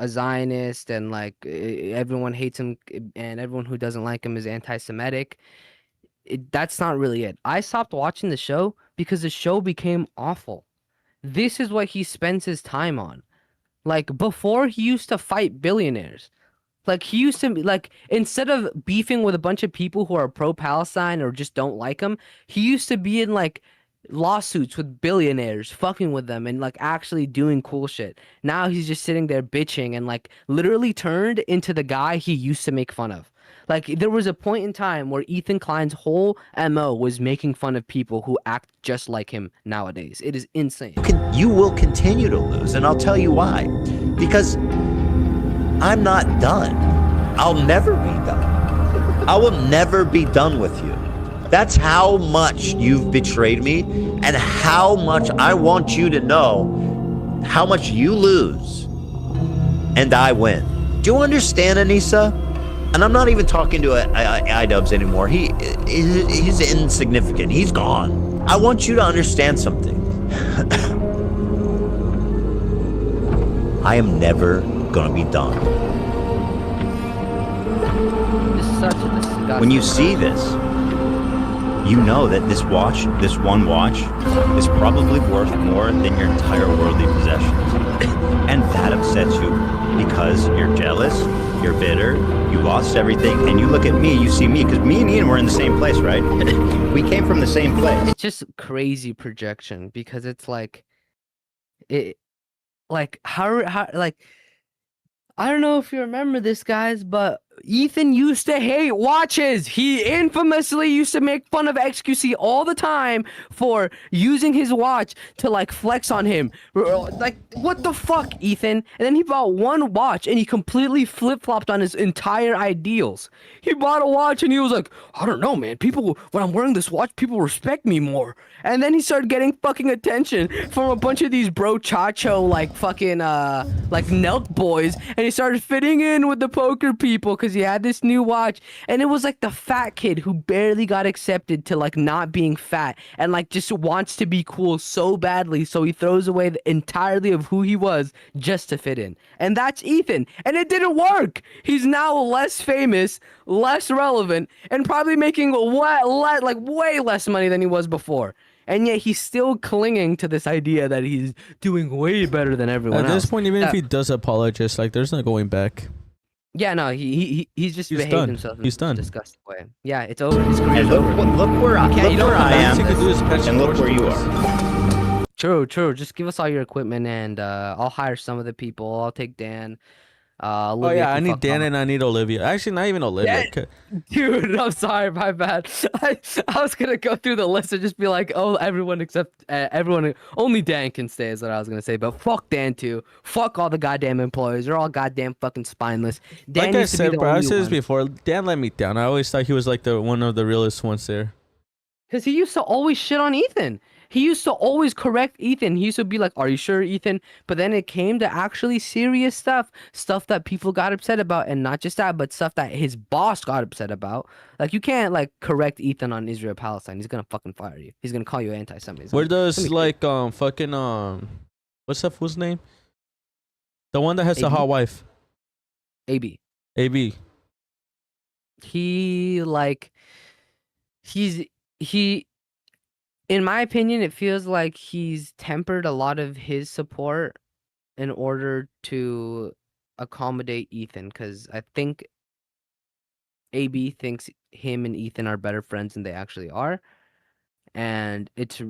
[SPEAKER 2] Zionist, and like everyone hates him, and everyone who doesn't like him is anti-Semitic. That's not really it. I stopped watching the show because the show became awful. This is what he spends his time on. Like before, he used to fight billionaires. Like he used to like, instead of beefing with a bunch of people who are pro-Palestine or just don't like him, he used to be in like lawsuits with billionaires, fucking with them, and like actually doing cool shit. Now he's just sitting there bitching and like literally turned into the guy he used to make fun of. Like there was a point in time where Ethan Klein's whole MO was making fun of people who act just like him nowadays. It is insane.
[SPEAKER 7] You will continue to lose, and I'll tell you why. Because I'm not done.
[SPEAKER 13] I'll never be done. I will never be done with you. That's how much you've betrayed me and how much I want you to know how much you lose and I win. Do you understand, Anissa? And I'm not even talking to iDubbbz anymore. He's insignificant. He's gone. I want you to understand something. I am never gonna be done. When you see this, you know that this one watch, is probably worth more than your entire worldly possessions. And that upsets you because you're jealous, you're bitter, you lost everything, and you look at me, you see me, because me and Ian were in the same place, right? We came from the same place.
[SPEAKER 2] It's just crazy projection because it's like, how I don't know if you remember this, guys, but Ethan used to hate watches. He infamously used to make fun of XQC all the time for using his watch to like flex on him. Like, what the fuck, Ethan? And then he bought one watch and he completely flip-flopped on his entire ideals. He bought a watch and he was like, I don't know, man. People, when I'm wearing this watch, people respect me more. And then he started getting fucking attention from a bunch of these bro chacho like fucking like Nelk boys, and he started fitting in with the poker people because he had this new watch. And it was like the fat kid who barely got accepted to like not being fat and like just wants to be cool so badly, so he throws away entirely of who he was just to fit in. And that's Ethan, and it didn't work. He's now less famous, less relevant, and probably making way less money than he was before. And yet he's still clinging to this idea that he's doing way better than everyone else.
[SPEAKER 19] At this point, even if he does apologize, like, there's no going back.
[SPEAKER 2] Yeah, no, he's just behaved
[SPEAKER 19] done.
[SPEAKER 2] himself in
[SPEAKER 19] He's done.
[SPEAKER 2] a disgusting way. Yeah, it's over. His career's
[SPEAKER 13] And look where I am,
[SPEAKER 19] and
[SPEAKER 13] look where you are.
[SPEAKER 2] True. Just give us all your equipment, and I'll hire some of the people. I'll take Dan.
[SPEAKER 19] Oh yeah, I need Dan and I need Olivia. Actually, not even Olivia.
[SPEAKER 2] Yeah, dude, I'm sorry, my bad. I was gonna go through the list and just be like, oh, everyone except everyone, only Dan can stay is what I was gonna say. But fuck Dan too. Fuck all the goddamn employees. They're all goddamn fucking spineless. Dan
[SPEAKER 19] Like I
[SPEAKER 2] needs to be
[SPEAKER 19] said,
[SPEAKER 2] the
[SPEAKER 19] bro, I
[SPEAKER 2] only
[SPEAKER 19] said this
[SPEAKER 2] one.
[SPEAKER 19] before. Dan let me down. I always thought he was like the one of the realest ones there.
[SPEAKER 2] Because he used to always shit on Ethan. He used to always correct Ethan. He used to be like, are you sure, Ethan? But then it came to actually serious stuff that people got upset about. And not just that, but stuff that his boss got upset about. Like, you can't, like, correct Ethan on Israel-Palestine. He's going to fucking fire you. He's going to call you anti-Semitism.
[SPEAKER 19] Where does, like, fucking, what's that fool's name? The one that has the hot wife.
[SPEAKER 2] AB. He, like, in my opinion, it feels like he's tempered a lot of his support in order to accommodate Ethan, because I think AB thinks him and Ethan are better friends than they actually are, and it's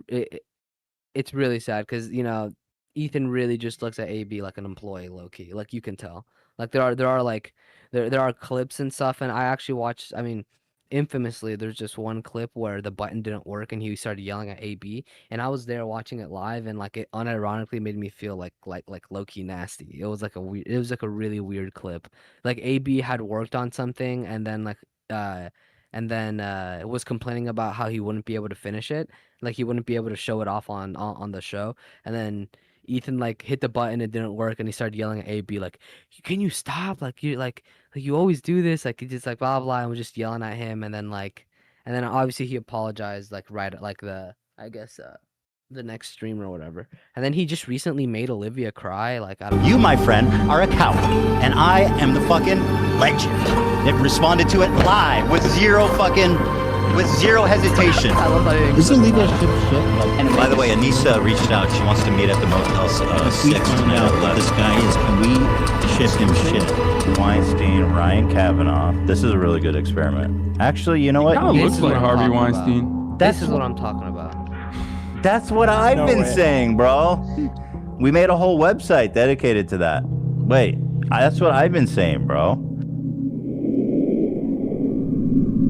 [SPEAKER 2] really sad because, you know, Ethan really just looks at AB like an employee, low key. Like, you can tell. Like, there are clips and stuff, and I actually watched. I mean, infamously, there's just one clip where the button didn't work and he started yelling at AB, and I was there watching it live, and like it unironically made me feel like low key nasty. It was like a really weird clip. Like, AB had worked on something and then was complaining about how he wouldn't be able to finish it, like he wouldn't be able to show it off on the show, and then Ethan like hit the button, it didn't work, and he started yelling at AB like, "Can you stop? Like you always do this." Like, he just like blah blah, and was just yelling at him, and then obviously he apologized like right at like the next stream or whatever, and then he just recently made Olivia cry. Like, I don't know.
[SPEAKER 13] You, my friend, are a coward, and I am the fucking legend that responded to it live with zero hesitation.
[SPEAKER 2] I love that.
[SPEAKER 20] Is illegal ship shit?
[SPEAKER 13] And by the way, Anissa reached out. She wants to meet at the Motel 6 tonight. What this guy is, can we ship him shit? Weinstein, Ryan Kavanaugh. This is a really good experiment. Actually, you know what?
[SPEAKER 15] Kind of looks like Harvey Weinstein.
[SPEAKER 2] This is what I'm talking about.
[SPEAKER 13] That's what I've been saying, bro. We made a whole website dedicated to that. Wait, that's what I've been saying, bro.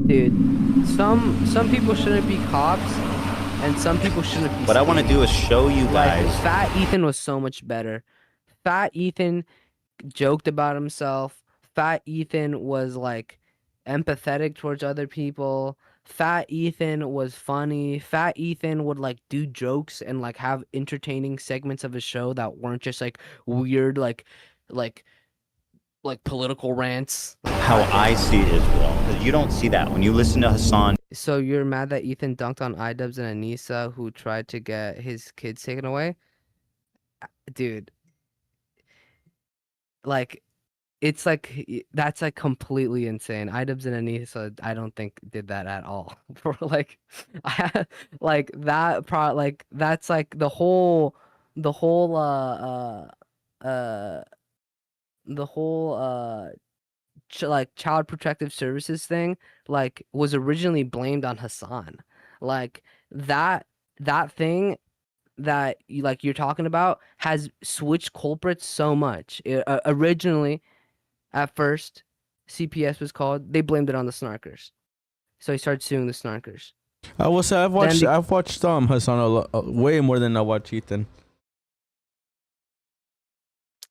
[SPEAKER 2] Dude, some people shouldn't be cops, and some people shouldn't be.
[SPEAKER 13] What I want to do is show you guys.
[SPEAKER 2] Like, Fat Ethan was so much better. Fat Ethan joked about himself. Fat Ethan was like empathetic towards other people. Fat Ethan was funny. Fat Ethan would like do jokes and like have entertaining segments of his show that weren't just like weird like political rants.
[SPEAKER 13] How I see it as well. You don't see that when you listen to Hassan.
[SPEAKER 2] So you're mad that Ethan dunked on iDubbbz and Anissa, who tried to get his kids taken away? Dude, like, it's like, that's like completely insane. iDubbbz and Anissa, I don't think did that at all. Like, like that like that's like the whole like child protective services thing like was originally blamed on Hassan. Like that thing that you're talking about has switched culprits so much. Originally, at first, CPS was called. They blamed it on the Snarkers, so he started suing the Snarkers.
[SPEAKER 19] I will say I've watched Hassan a lot, way more than I watch Ethan.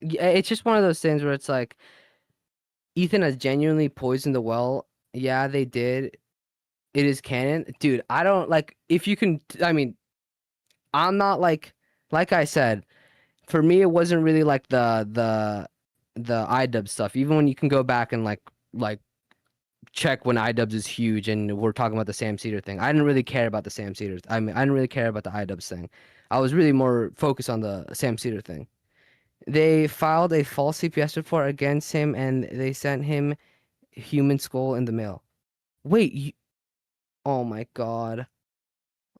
[SPEAKER 2] Yeah, it's just one of those things where it's like Ethan has genuinely poisoned the well. Yeah, they did. It is canon, dude. I don't like if you can. I mean, I'm not like I said. For me, it wasn't really like the iDubbbz stuff. Even when you can go back and like check when iDubbbz is huge and we're talking about the Sam Cedar thing. I didn't really care about the Sam Cedar. I mean, I didn't really care about the iDubbbz thing. I was really more focused on the Sam Cedar thing. They filed a false CPS report against him and they sent him human skull in the mail. Wait, oh my god.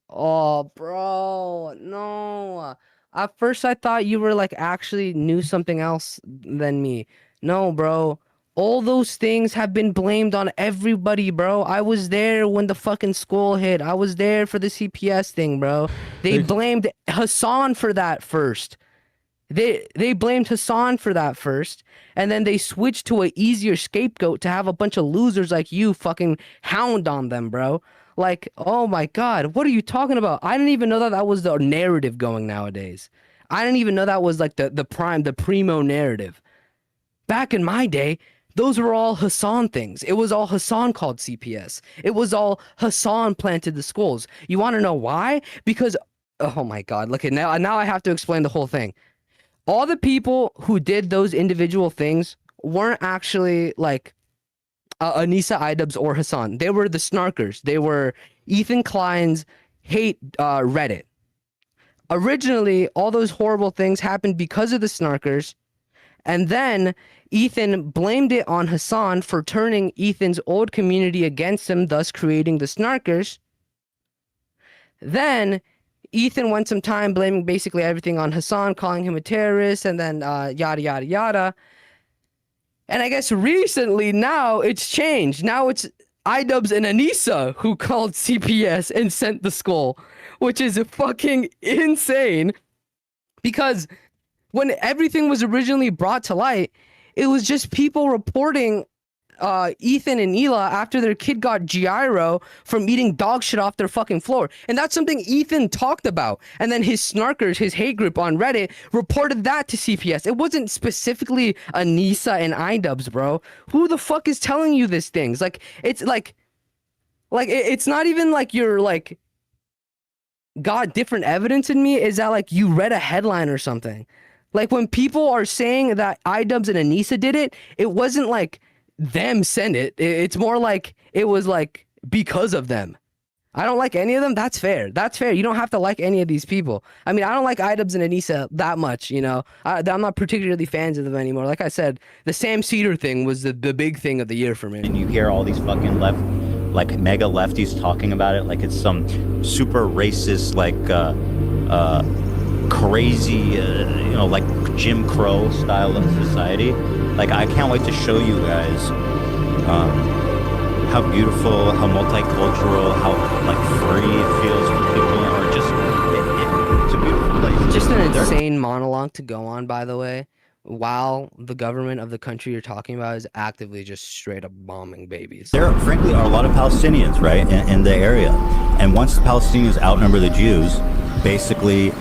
[SPEAKER 2] Oh, bro, no. At first I thought you were like actually knew something else than me. No, bro. All those things have been blamed on everybody, bro. I was there when the fucking skull hit. I was there for the CPS thing, bro. They blamed Hassan for that first. They blamed Hassan for that first, and then they switched to an easier scapegoat to have a bunch of losers like you fucking hound on them, bro. Like, oh my god, what are you talking about? I didn't even know that was the narrative going nowadays. I didn't even know that was like the primo narrative. Back in my day, those were all Hassan things. It was all Hassan called CPS. It was all Hassan planted the skulls. You want to know why? Because, oh my god, look at now I have to explain the whole thing. All the people who did those individual things weren't actually like Anissa, iDubbbz, or Hassan. They were the Snarkers. They were Ethan Klein's hate Reddit. Originally, all those horrible things happened because of the Snarkers, and then Ethan blamed it on Hassan for turning Ethan's old community against him, thus creating the Snarkers. Then Ethan went some time blaming basically everything on Hassan, calling him a terrorist, and then yada, yada, yada. And I guess recently now it's changed. Now it's iDubbbz and Anissa who called CPS and sent the skull, which is fucking insane. Because when everything was originally brought to light, it was just people reporting Ethan and Hila after their kid got gyro from eating dog shit off their fucking floor. And that's something Ethan talked about. And then his Snarkers, his hate group on Reddit, reported that to CPS. It wasn't specifically Anissa and iDubbbz, bro. Who the fuck is telling you these things? Like, it's like it's not even like you're like got different evidence in me. Is that like you read a headline or something? Like when people are saying that iDubbbz and Anissa did it, it wasn't like them send it. It's more like it was like because of them. I don't like any of them. That's fair. That's fair. You don't have to like any of these people. I mean, I don't like iDubbbz and Anissa that much, you know. I'm not particularly fans of them anymore. Like I said, the Sam Cedar thing was the big thing of the year for me.
[SPEAKER 13] And you hear all these fucking mega lefties talking about it like it's some super racist, like crazy, you know, like Jim Crow style of society. Like, I can't wait to show you guys how beautiful, how multicultural, how like free it feels for people, or just it's a beautiful place.
[SPEAKER 2] Just an insane monologue to go on, by the way, while the government of the country you're talking about is actively just straight up bombing babies.
[SPEAKER 13] There, frankly, are a lot of Palestinians, right, in the area, and once the Palestinians outnumber the Jews, basically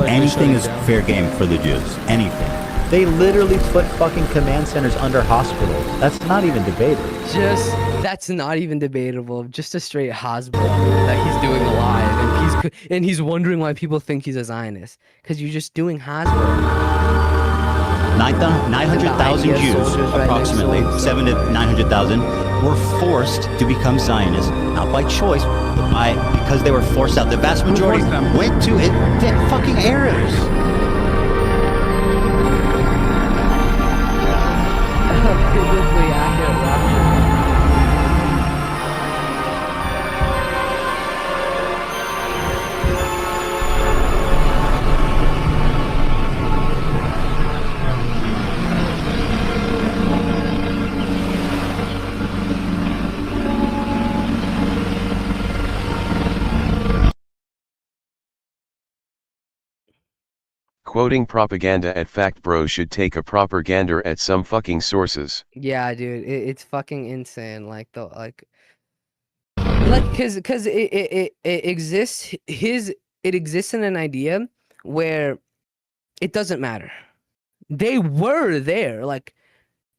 [SPEAKER 13] anything is fair game for the Jews. Anything. They literally put fucking command centers under hospitals. That's not even debatable.
[SPEAKER 2] That's not even debatable. Just a straight hospital that he's doing alive, and he's wondering why people think he's a Zionist. Because you're just doing hospital.
[SPEAKER 13] 900,000 Jews, approximately 700,000 to 900,000, were forced to become Zionists, not by choice, but because they were forced out. The vast majority went to fucking Arabs.
[SPEAKER 2] Biblically accurate rapture.
[SPEAKER 16] Quoting propaganda at Fact Bro should take a proper gander at some fucking sources.
[SPEAKER 2] Yeah, dude, it's fucking insane. Because it exists. It exists in an idea where it doesn't matter. They were there, like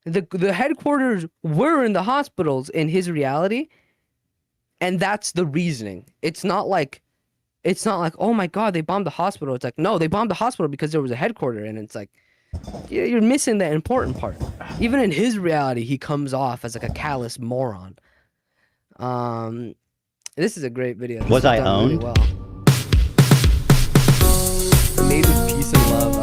[SPEAKER 2] the headquarters were in the hospitals in his reality, and that's the reasoning. It's not like, oh my god, they bombed the hospital. It's like, no, they bombed the hospital because there was a headquarter, and it's like, you're missing the important part. Even in his reality, he comes off as like a callous moron. This is a great video. This
[SPEAKER 13] Was I
[SPEAKER 2] done really
[SPEAKER 13] owned?
[SPEAKER 2] well. Made with peace and love.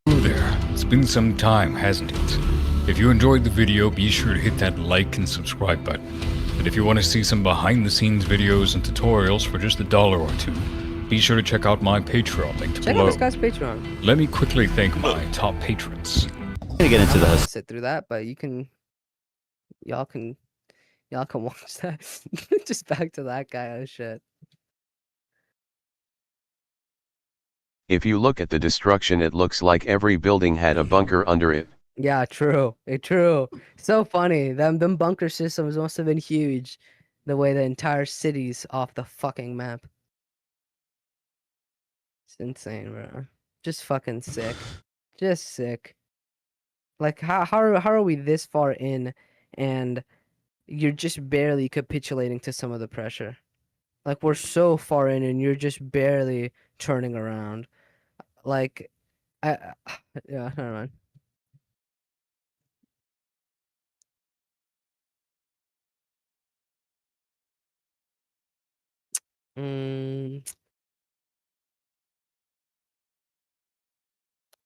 [SPEAKER 20] Hello there. It's been some time, hasn't it? If you enjoyed the video, be sure to hit that like and subscribe button. And if you want to see some behind-the-scenes videos and tutorials for just $1 or $2, be sure to check out my Patreon linked
[SPEAKER 2] Check
[SPEAKER 20] below.
[SPEAKER 2] out this guy's Patreon.
[SPEAKER 20] Let me quickly thank my top patrons.
[SPEAKER 13] I'm gonna get into the
[SPEAKER 2] sit through that, but y'all can watch that. Just back to that guy. Oh shit.
[SPEAKER 16] If you look at the destruction, it looks like every building had a bunker under it.
[SPEAKER 2] Yeah, true. True. So funny. Them bunker systems must have been huge. The way the entire city's off the fucking map. It's insane, bro. Just fucking sick. Just sick. Like how are we this far in and you're just barely capitulating to some of the pressure? Like we're so far in and you're just barely turning around. Like yeah, never mind.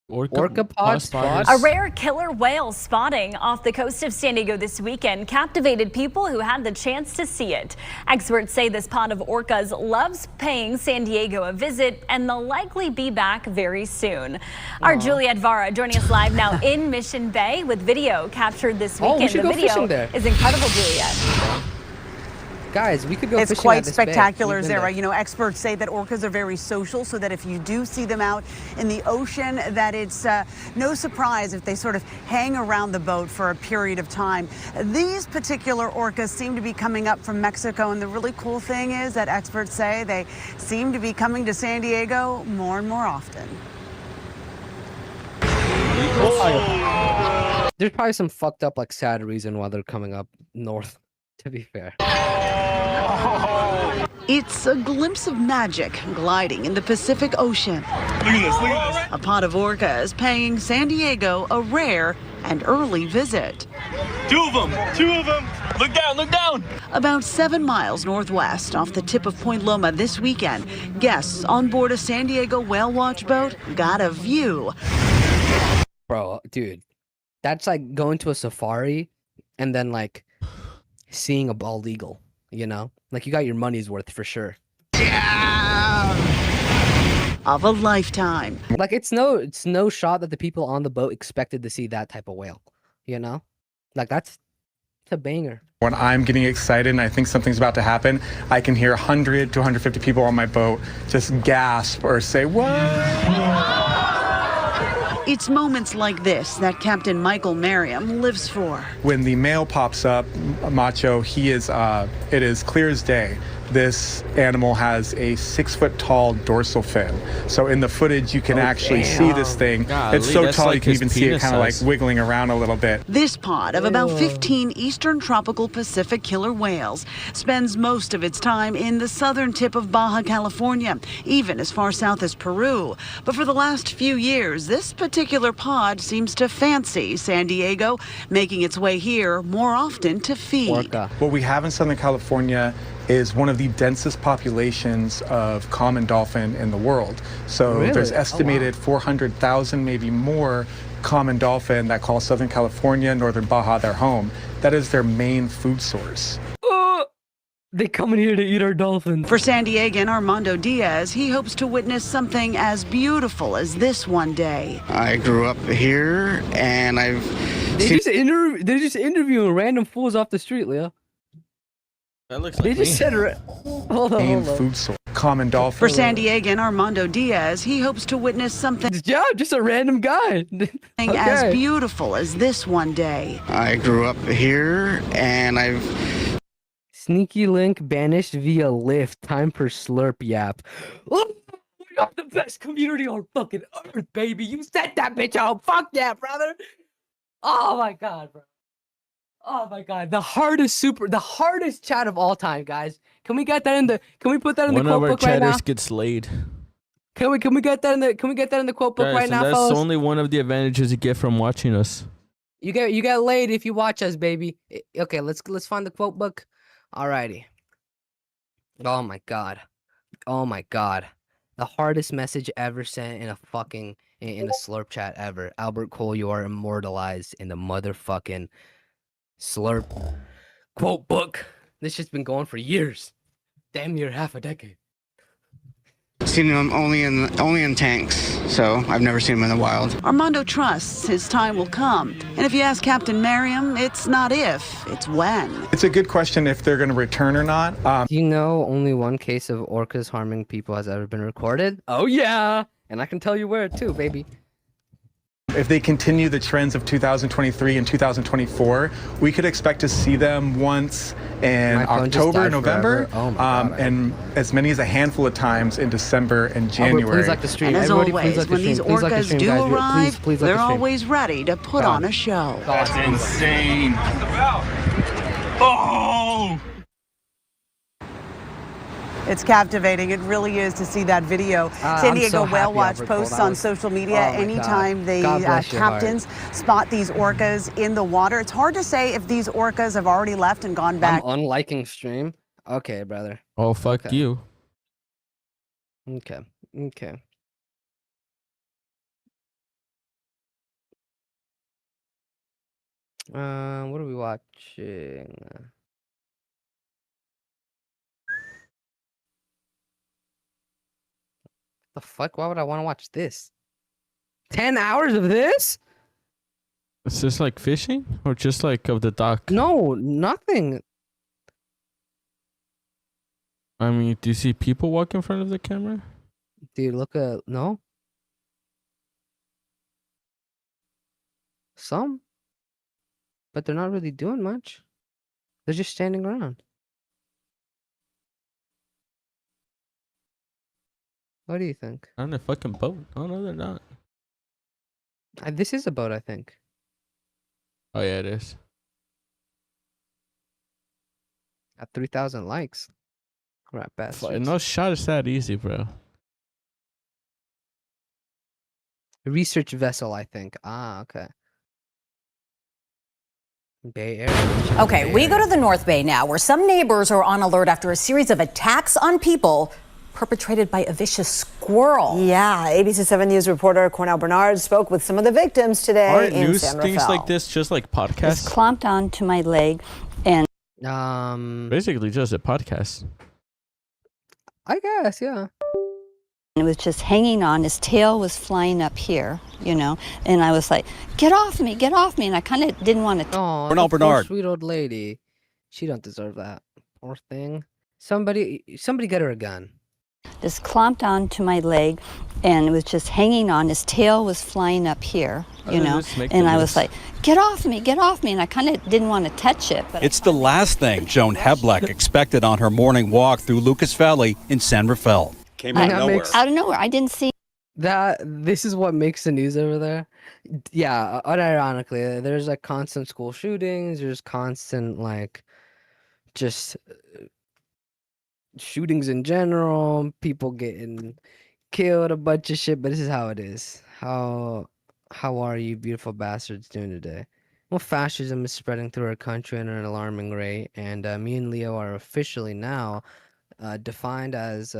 [SPEAKER 2] Orca pod spotters.
[SPEAKER 21] A rare killer whale spotting off the coast of San Diego this weekend captivated people who had the chance to see it. Experts say this pod of orcas loves paying San Diego a visit and they'll likely be back very soon. Our Juliet Vara joining us live now in Mission Bay with video captured this weekend.
[SPEAKER 2] We should go fishing
[SPEAKER 21] The
[SPEAKER 2] there.
[SPEAKER 21] video is incredible, Juliet.
[SPEAKER 2] Guys, we could go
[SPEAKER 22] It's
[SPEAKER 2] fishing
[SPEAKER 22] quite
[SPEAKER 2] at this
[SPEAKER 22] spectacular
[SPEAKER 2] bay.
[SPEAKER 22] there. You know, experts say that orcas are very social, so that if you do see them out in the ocean, that it's no surprise if they sort of hang around the boat for a period of time. These particular orcas seem to be coming up from Mexico, and the really cool thing is that experts say they seem to be coming to San Diego more and more often.
[SPEAKER 2] There's probably some fucked up, like, sad reason why they're coming up north, to be fair.
[SPEAKER 22] It's a glimpse of magic gliding in the Pacific Ocean. Look at this, look at this. A pod of orcas paying San Diego a rare and early visit.
[SPEAKER 23] Two of them. Look down, look down.
[SPEAKER 22] About 7 miles northwest off the tip of Point Loma this weekend, guests on board a San Diego whale watch boat got a view.
[SPEAKER 2] Bro, dude, that's like going to a safari and then like seeing a bald eagle, you know? Like you got your money's worth for sure.
[SPEAKER 22] Of a lifetime.
[SPEAKER 2] Like it's no shot that the people on the boat expected to see that type of whale, you know? Like it's a banger.
[SPEAKER 10] When I'm getting excited and I think something's about to happen, I can hear 100 to 150 people on my boat just gasp or say, "What?"
[SPEAKER 22] It's moments like this that Captain Michael Merriam lives for.
[SPEAKER 10] When the male pops up, macho, it is clear as day. This animal has a 6-foot tall dorsal fin. So in the footage, you can actually see this thing.
[SPEAKER 19] Golly,
[SPEAKER 10] it's so tall,
[SPEAKER 19] like
[SPEAKER 10] you can
[SPEAKER 19] his
[SPEAKER 10] even see it
[SPEAKER 19] penis
[SPEAKER 10] kind of like
[SPEAKER 19] size.
[SPEAKER 10] wiggling around a little bit.
[SPEAKER 22] This pod of about 15 eastern tropical Pacific killer whales spends most of its time in the southern tip of Baja California, even as far south as Peru. But for the last few years, this particular pod seems to fancy San Diego, making its way here more often to feed.
[SPEAKER 10] What we have in Southern California is one of the densest populations of common dolphin in the world. So
[SPEAKER 2] Really?
[SPEAKER 10] there's
[SPEAKER 2] Oh, wow.
[SPEAKER 10] estimated 400,000, maybe more, common dolphin that call Southern California, Northern Baja their home. That is their main food source.
[SPEAKER 2] They come in here to eat our dolphins.
[SPEAKER 22] For San Diegan Armando Diaz, he hopes to witness something as beautiful as this one day.
[SPEAKER 3] I grew up here, and I've
[SPEAKER 2] They're just interviewing random fools off the street, Leo.
[SPEAKER 19] That looks
[SPEAKER 2] They
[SPEAKER 19] like
[SPEAKER 2] just
[SPEAKER 19] me.
[SPEAKER 2] said, hold on,
[SPEAKER 10] Main
[SPEAKER 2] hold on.
[SPEAKER 10] food source. Common dolphin.
[SPEAKER 22] For San Diegan Armando Diaz, he hopes to witness something
[SPEAKER 2] Yeah, just a random guy.
[SPEAKER 22] as
[SPEAKER 2] Okay.
[SPEAKER 22] beautiful as this one day.
[SPEAKER 3] I grew up here, and I've
[SPEAKER 2] Sneaky link banished via Lyft. Time per slurp yap. Oh, we got the best community on fucking earth, baby. You set that bitch out. Fuck yeah, brother. Oh my god, bro. Oh my god. The hardest chat of all time, guys. Can we get that in the put that in the
[SPEAKER 19] One of
[SPEAKER 2] quote
[SPEAKER 19] our
[SPEAKER 2] book right now?
[SPEAKER 19] chatters gets laid.
[SPEAKER 2] Can we get that in the quote book
[SPEAKER 19] Guys,
[SPEAKER 2] right
[SPEAKER 19] and
[SPEAKER 2] now,
[SPEAKER 19] that's
[SPEAKER 2] fellas?
[SPEAKER 19] only one of the advantages you get from watching us.
[SPEAKER 2] You get laid if you watch us, baby. Okay, let's find the quote book. Alrighty. Oh my god. Oh my god. The hardest message ever sent in a fucking in a slurp chat ever. Albert Cole, you are immortalized in the motherfucking slurp quote book. This shit's been going for years. Damn near half a decade.
[SPEAKER 3] seen them only in tanks, so I've never seen them in the wild.
[SPEAKER 22] Armando trusts his time will come. And if you ask Captain Merriam, it's not if, it's when.
[SPEAKER 10] It's a good question if they're going to return or not.
[SPEAKER 2] Do you know only one case of orcas harming people has ever been recorded? Oh yeah! And I can tell you where too, baby.
[SPEAKER 10] If they continue the trends of 2023 and 2024, we could expect to see them once in
[SPEAKER 2] My phone just
[SPEAKER 10] October,
[SPEAKER 2] died
[SPEAKER 10] November,
[SPEAKER 2] forever. Oh my God,
[SPEAKER 10] and as many as a handful of times in December and January.
[SPEAKER 2] Albert, please like the stream.
[SPEAKER 22] And as
[SPEAKER 2] Everybody,
[SPEAKER 22] always,
[SPEAKER 2] please like the
[SPEAKER 22] when these
[SPEAKER 2] stream. Please like the
[SPEAKER 22] orcas
[SPEAKER 2] stream,
[SPEAKER 22] do
[SPEAKER 2] guys.
[SPEAKER 22] arrive,
[SPEAKER 2] Please like
[SPEAKER 22] they're
[SPEAKER 2] the stream.
[SPEAKER 22] always ready to put on a show.
[SPEAKER 23] That's insane. Oh!
[SPEAKER 22] It's captivating. It really is to see that video. San
[SPEAKER 2] I'm
[SPEAKER 22] Diego
[SPEAKER 2] so
[SPEAKER 22] Whale
[SPEAKER 2] happy,
[SPEAKER 22] Watch
[SPEAKER 2] Albert
[SPEAKER 22] posts
[SPEAKER 2] Cole.
[SPEAKER 22] on social media
[SPEAKER 2] Oh my
[SPEAKER 22] anytime
[SPEAKER 2] God.
[SPEAKER 22] they
[SPEAKER 2] God bless your heart.
[SPEAKER 22] captains spot these orcas in the water. It's hard to say if these orcas have already left and gone back.
[SPEAKER 2] I'm unliking stream. Okay, brother.
[SPEAKER 19] Oh, fuck
[SPEAKER 2] Okay.
[SPEAKER 19] you.
[SPEAKER 2] Okay. Okay. What are we watching? The fuck? Why would I want to watch this? 10 hours of this?
[SPEAKER 19] Is this like fishing or just like of the dock?
[SPEAKER 2] No, nothing.
[SPEAKER 19] I mean, do you see people walk in front of the camera?
[SPEAKER 2] Dude, look at no. Some. But they're not really doing much. They're just standing around. What do you think?
[SPEAKER 19] On a fucking boat. Oh, no, they're not.
[SPEAKER 2] This is a boat, I think.
[SPEAKER 19] Oh, yeah, it is.
[SPEAKER 2] At 3,000 likes. Rat bastards.
[SPEAKER 19] No shot is that easy, bro.
[SPEAKER 2] Research vessel, I think. Ah, okay. Bay Area.
[SPEAKER 5] Okay, we go to the North Bay now, where some neighbors are on alert after a series of attacks on people perpetrated by a vicious squirrel.
[SPEAKER 8] Yeah, ABC 7 News reporter Cornell Bernard spoke with some of the victims today
[SPEAKER 19] Aren't
[SPEAKER 8] in
[SPEAKER 19] news
[SPEAKER 8] San
[SPEAKER 19] things
[SPEAKER 8] Rafael.
[SPEAKER 19] like this just like podcasts?
[SPEAKER 24] Clomped onto my leg and
[SPEAKER 19] Basically just a podcast.
[SPEAKER 2] I guess, yeah.
[SPEAKER 24] it was just hanging on. His tail was flying up here, you know, and I was like, get off me, and I kind of didn't want to.
[SPEAKER 2] Oh,
[SPEAKER 14] Cornell Bernard.
[SPEAKER 2] Sweet old lady. She don't deserve that. Poor thing. Somebody get her a gun.
[SPEAKER 24] Just clomped onto my leg, and it was just hanging on. His tail was flying up here, you know, and I was like, get off me, and I kind of didn't want to touch it. But
[SPEAKER 6] it's the last thing Joan Hebleck expected on her morning walk through Lucas Valley in San Rafael.
[SPEAKER 2] Came out of nowhere.
[SPEAKER 24] Out of nowhere. I didn't see
[SPEAKER 2] that. This is what makes the news over there. Yeah, unironically, there's like constant school shootings. There's constant like just shootings in general. People getting killed, a bunch of shit. But this is how it is. How are you, beautiful bastards, doing today? Well, fascism is spreading through our country at an alarming rate, and me and Leo are officially now defined as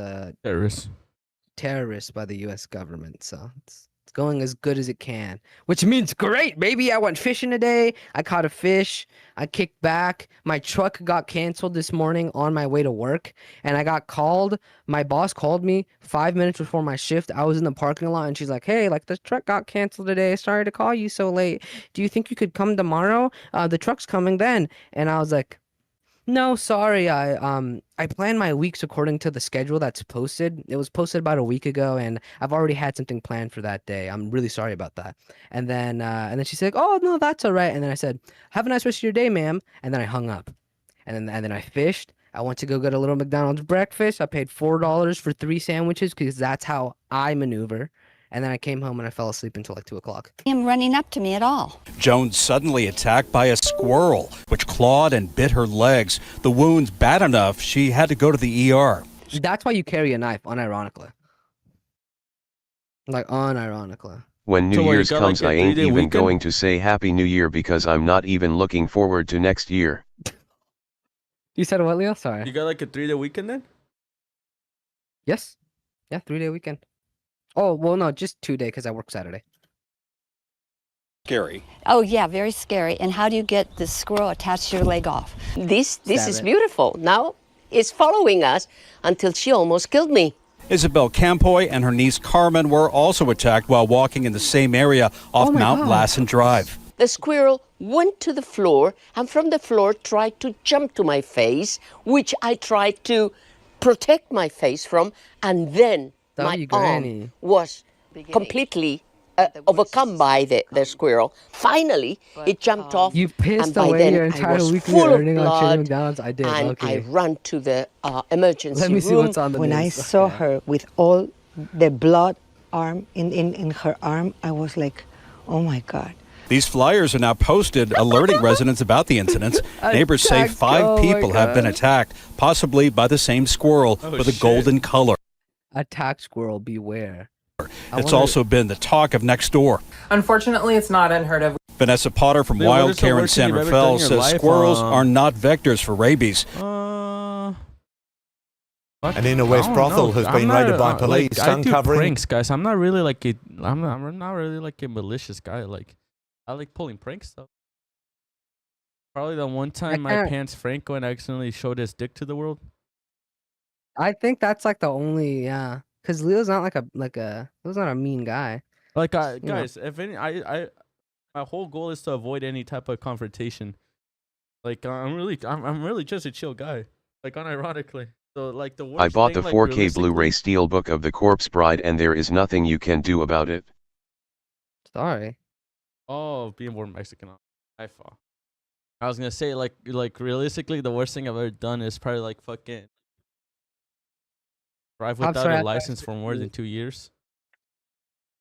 [SPEAKER 2] terrorists by the U.S. government. So it's going as good as it can, which means great. Maybe I went fishing today. I caught a fish. I kicked back. My truck got canceled this morning on my way to work, and I got called. My boss called me 5 minutes before my shift. I was in the parking lot, and she's like, "Hey, like the truck got canceled today. Sorry to call you so late. Do you think you could come tomorrow? The truck's coming then." And I was like, "No, sorry. I plan my weeks according to the schedule that's posted. It was posted about a week ago, and I've already had something planned for that day. I'm really sorry about that." And then she said, "Oh no, that's all right." And then I said, "Have a nice rest of your day, ma'am." And then I hung up. And then I fished. I went to go get a little McDonald's breakfast. I paid $4 for 3 sandwiches because that's how I maneuver. And then I came home and I fell asleep until like 2 o'clock.
[SPEAKER 24] him running up to me at all.
[SPEAKER 6] Joan suddenly attacked by a squirrel, which clawed and bit her legs. The wounds bad enough, she had to go to the ER.
[SPEAKER 2] That's why you carry a knife, unironically. Like, unironically.
[SPEAKER 16] When New Year's comes, I ain't even going to say Happy New Year because I'm not even looking forward to next year.
[SPEAKER 2] You said what, Leo? Sorry.
[SPEAKER 19] You got like a 3-day weekend then?
[SPEAKER 2] Yes. Yeah, 3-day weekend. Oh, well, no, just 2 days because I work Saturday.
[SPEAKER 6] Scary.
[SPEAKER 24] Oh yeah, very scary. And how do you get the squirrel attached to your leg off?
[SPEAKER 11] This is beautiful. Now it's following us until she almost killed me.
[SPEAKER 6] Isabel Campoy and her niece Carmen were also attacked while walking in the same area off Mount Lassen Drive.
[SPEAKER 11] The squirrel went to the floor and from the floor tried to jump to my face, which I tried to protect my face from, and then my arm was completely overcome by the squirrel. Finally, it jumped off.
[SPEAKER 2] You pissed
[SPEAKER 11] and by
[SPEAKER 2] away
[SPEAKER 11] then
[SPEAKER 2] your entire
[SPEAKER 11] I was
[SPEAKER 2] week
[SPEAKER 11] full of
[SPEAKER 2] earning on
[SPEAKER 11] blood,
[SPEAKER 2] Chicken McDonald's. I did.
[SPEAKER 11] and
[SPEAKER 2] Okay.
[SPEAKER 11] I ran to the emergency
[SPEAKER 2] Let me see
[SPEAKER 11] room.
[SPEAKER 2] what's on the
[SPEAKER 12] When I
[SPEAKER 2] news.
[SPEAKER 12] saw her with all the blood arm in her arm, I was like, oh my God.
[SPEAKER 6] These flyers are now posted alerting residents about the incidents. Neighbors say 5 people have been attacked, possibly by the same squirrel with a golden color.
[SPEAKER 2] Attack squirrel, beware.
[SPEAKER 6] It's also been the talk of next door.
[SPEAKER 17] Unfortunately, it's not unheard of.
[SPEAKER 6] Vanessa Potter from Wild Care in San Rafael says squirrels are not vectors for rabies.
[SPEAKER 25] An inner west brothel has been raided by police, uncovering
[SPEAKER 19] pranks, guys. I'm not really like a, I'm not really like a malicious guy. Like, I like pulling pranks though. Probably the one time my pants Franco and accidentally showed his dick to the world.
[SPEAKER 2] I think that's like the only, because Leo's not Leo's not a mean guy.
[SPEAKER 19] Like, guys, if any, my whole goal is to avoid any type of confrontation. Like, I'm really just a chill guy. Like, unironically. So, like, the worst
[SPEAKER 16] I bought the
[SPEAKER 19] thing,
[SPEAKER 16] 4K Blu-ray Steelbook of The Corpse Bride and there is nothing you can do about it.
[SPEAKER 2] Sorry.
[SPEAKER 19] Oh, being born Mexican. I fall. I was gonna say, like realistically, the worst thing I've ever done is probably like fucking drive without a license for more than 2 years.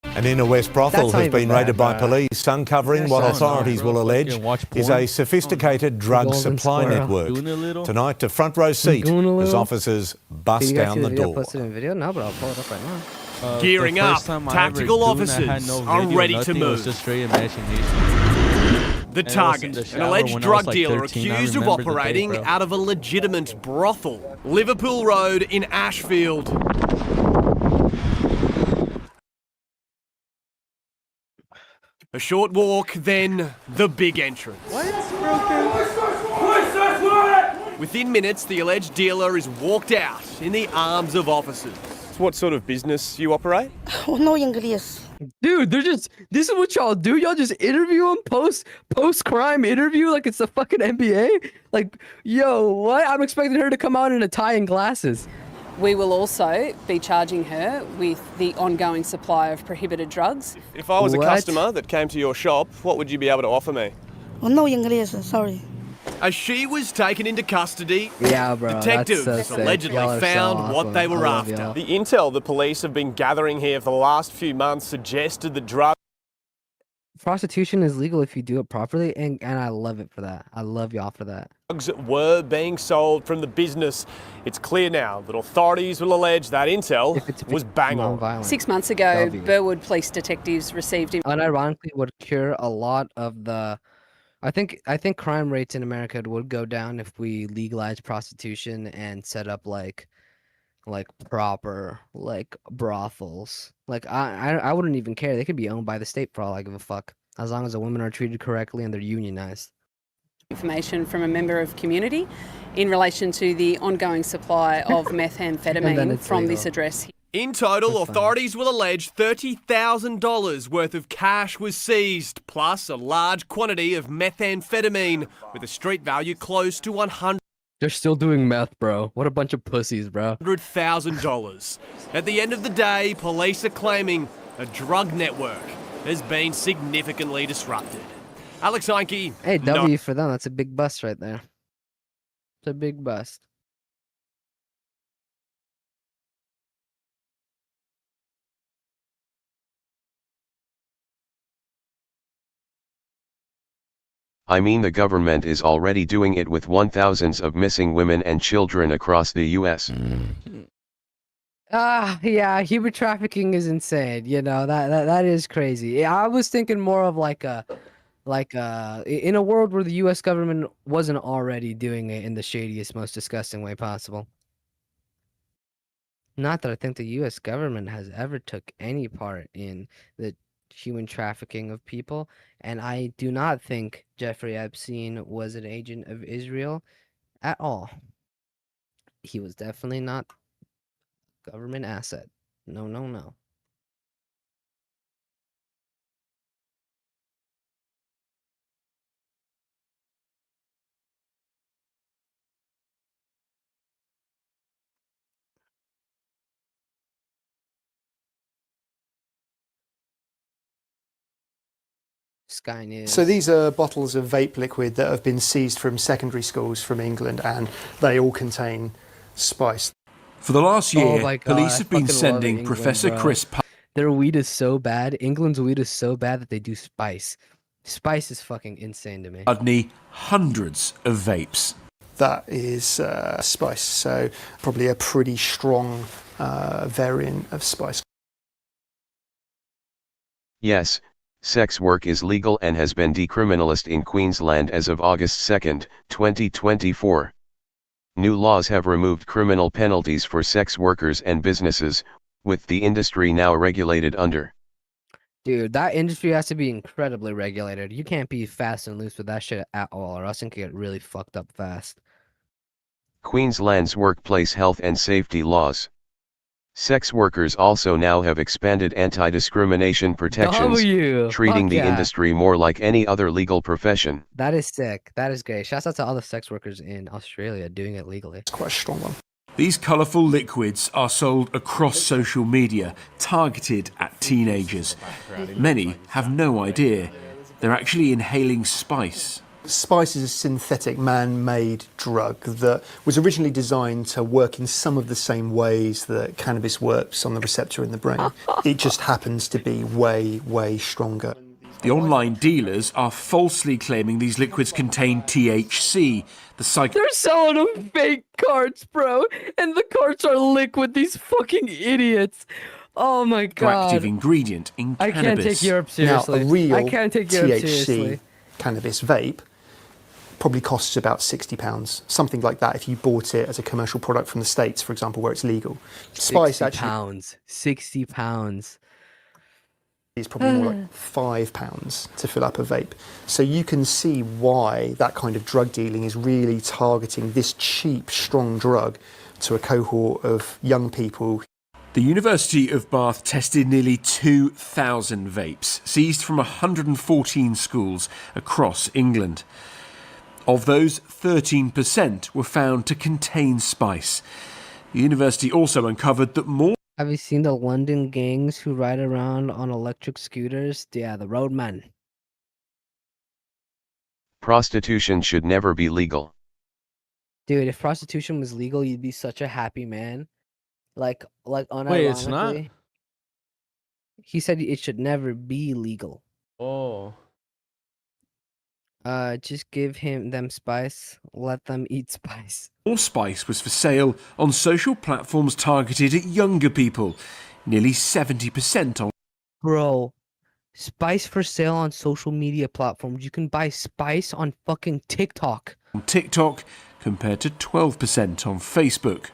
[SPEAKER 25] An inner west brothel has been raided by police, uncovering what authorities will allege is a sophisticated drug supply network. Tonight, to front row seat as officers bust down the door.
[SPEAKER 2] No, but I'll pull it up right now.
[SPEAKER 26] Gearing up, tactical officers are ready to move. The target, an alleged drug dealer accused of operating out of a legitimate brothel. Liverpool Road in Ashfield. A short walk, then the big entrance. Within minutes, the alleged dealer is walked out in the arms of officers.
[SPEAKER 27] What sort of business you operate?
[SPEAKER 28] No English.
[SPEAKER 2] Dude, this is what y'all do. Y'all just interview them post-crime interview like it's the fucking NBA. Like, yo, what? I'm expecting her to come out in a tie and glasses.
[SPEAKER 1] We will also be charging her with the ongoing supply of prohibited drugs.
[SPEAKER 27] If I was a customer that came to your shop, what would you be able to offer me?
[SPEAKER 4] No English, sorry.
[SPEAKER 26] As she was taken into custody,
[SPEAKER 2] yeah, bro,
[SPEAKER 26] detectives
[SPEAKER 2] that's so
[SPEAKER 26] allegedly found
[SPEAKER 2] awesome.
[SPEAKER 26] what they were after.
[SPEAKER 27] The intel the police have been gathering here for the last few months suggested the drugs
[SPEAKER 2] Prostitution is legal if you do it properly, and I love it for that. I love y'all for that.
[SPEAKER 27] Were being sold from the business. It's clear now that authorities will allege that intel was bang on.
[SPEAKER 1] 6 months ago, Burwood police detectives received him.
[SPEAKER 2] Unironically, would cure a lot of the. I think crime rates in America would go down if we legalized prostitution and set up like proper brothels. I wouldn't even care. They could be owned by the state for all I give a fuck, as long as the women are treated correctly and they're unionized.
[SPEAKER 1] Information from a member of community in relation to the ongoing supply of methamphetamine from this address.
[SPEAKER 26] In total, authorities will allege $30,000 worth of cash was seized, plus a large quantity of methamphetamine, with a street value close to $100,000.
[SPEAKER 2] They're still doing meth, bro. What a bunch of pussies, bro.
[SPEAKER 26] $100,000. At the end of the day, police are claiming a drug network has been significantly disrupted. Alex Heinke.
[SPEAKER 2] Hey, W for them. That's a big bust right there. It's a big bust.
[SPEAKER 16] I mean, the government is already doing it with thousands of missing women and children across the U.S.
[SPEAKER 2] Yeah, human trafficking is insane. You know, that is crazy. I was thinking more of in a world where the U.S. government wasn't already doing it in the shadiest, most disgusting way possible. Not that I think the U.S. government has ever took any part in the human trafficking of people, and I do not think Jeffrey Epstein was an agent of Israel at all. He was definitely not a government asset. No, no, no. Sky News.
[SPEAKER 7] So these are bottles of vape liquid that have been seized from secondary schools from England, and they all contain spice.
[SPEAKER 9] For the last year,
[SPEAKER 2] my God,
[SPEAKER 9] police have been
[SPEAKER 2] fucking
[SPEAKER 9] sending
[SPEAKER 2] love
[SPEAKER 9] Professor
[SPEAKER 2] England,
[SPEAKER 9] Chris.
[SPEAKER 2] Their weed is so bad. England's weed is so bad that they do spice. Spice is fucking insane to me.
[SPEAKER 9] Pudney hundreds of vapes.
[SPEAKER 7] That is spice, so probably a pretty strong variant of spice.
[SPEAKER 16] Yes, sex work is legal and has been decriminalized in Queensland as of August 2, 2024. New laws have removed criminal penalties for sex workers and businesses, with the industry now regulated under.
[SPEAKER 2] Dude, that industry has to be incredibly regulated. You can't be fast and loose with that shit at all, or else it can get really fucked up fast.
[SPEAKER 16] Queensland's workplace health and safety laws. Sex workers also now have expanded anti-discrimination protections, treating the industry more like any other legal profession.
[SPEAKER 2] That is sick. That is great. Shouts out to all the sex workers in Australia doing it legally.
[SPEAKER 7] It's quite a strong one.
[SPEAKER 9] These colourful liquids are sold across social media, targeted at teenagers. Many have no idea they're actually inhaling spice.
[SPEAKER 7] Spice is a synthetic man-made drug that was originally designed to work in some of the same ways that cannabis works on the receptor in the brain. It just happens to be way, way stronger.
[SPEAKER 9] The online dealers are falsely claiming these liquids contain THC.
[SPEAKER 2] They're selling them fake carts, bro, and the carts are liquid. These fucking idiots. Oh my God.
[SPEAKER 9] Active ingredient in cannabis.
[SPEAKER 2] I can't take Europe seriously.
[SPEAKER 7] Now, a real
[SPEAKER 2] I can't take Europe seriously.
[SPEAKER 7] THC cannabis vape probably costs about £60, something like that if you bought it as a commercial product from the States, for example, where it's legal. Spice
[SPEAKER 2] £60.
[SPEAKER 7] Is probably more like £5 to fill up a vape. So you can see why that kind of drug dealing is really targeting this cheap, strong drug to a cohort of young people.
[SPEAKER 9] The University of Bath tested nearly 2,000 vapes, seized from 114 schools across England. Of those, 13% were found to contain spice. The university also uncovered that more...
[SPEAKER 2] Have you seen the London gangs who ride around on electric scooters? Yeah, the roadmen.
[SPEAKER 16] Prostitution should never be legal.
[SPEAKER 2] Dude, if prostitution was legal, you'd be such a happy man. Like unironically.
[SPEAKER 19] Wait, it's not?
[SPEAKER 2] He said it should never be legal.
[SPEAKER 19] Oh.
[SPEAKER 2] Just give them spice. Let them eat spice.
[SPEAKER 9] More spice was for sale on social platforms targeted at younger people. Nearly 70% on...
[SPEAKER 2] Bro, spice for sale on social media platforms. You can buy spice on fucking TikTok.
[SPEAKER 9] On TikTok, compared to 12% on Facebook.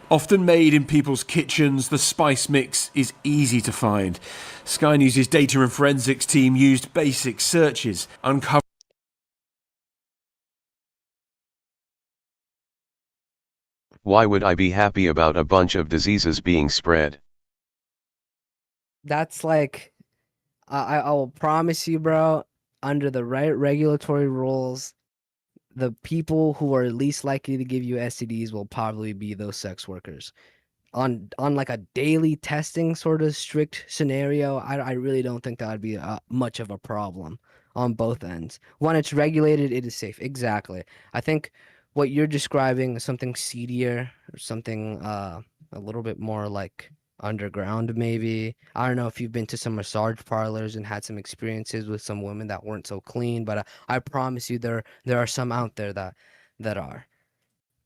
[SPEAKER 9] Often made in people's kitchens, the spice mix is easy to find. Sky News' data and forensics team used basic searches, uncovered...
[SPEAKER 16] Why would I be happy about a bunch of diseases being spread?
[SPEAKER 2] That's like, I will promise you, bro, under the right regulatory rules, the people who are least likely to give you STDs will probably be those sex workers. On like a daily testing sort of strict scenario, I really don't think that would be much of a problem on both ends. When it's regulated, it is safe. Exactly. I think what you're describing is something seedier, or something a little bit more like underground, maybe. I don't know if you've been to some massage parlors and had some experiences with some women that weren't so clean, but I promise you there are some out there that are.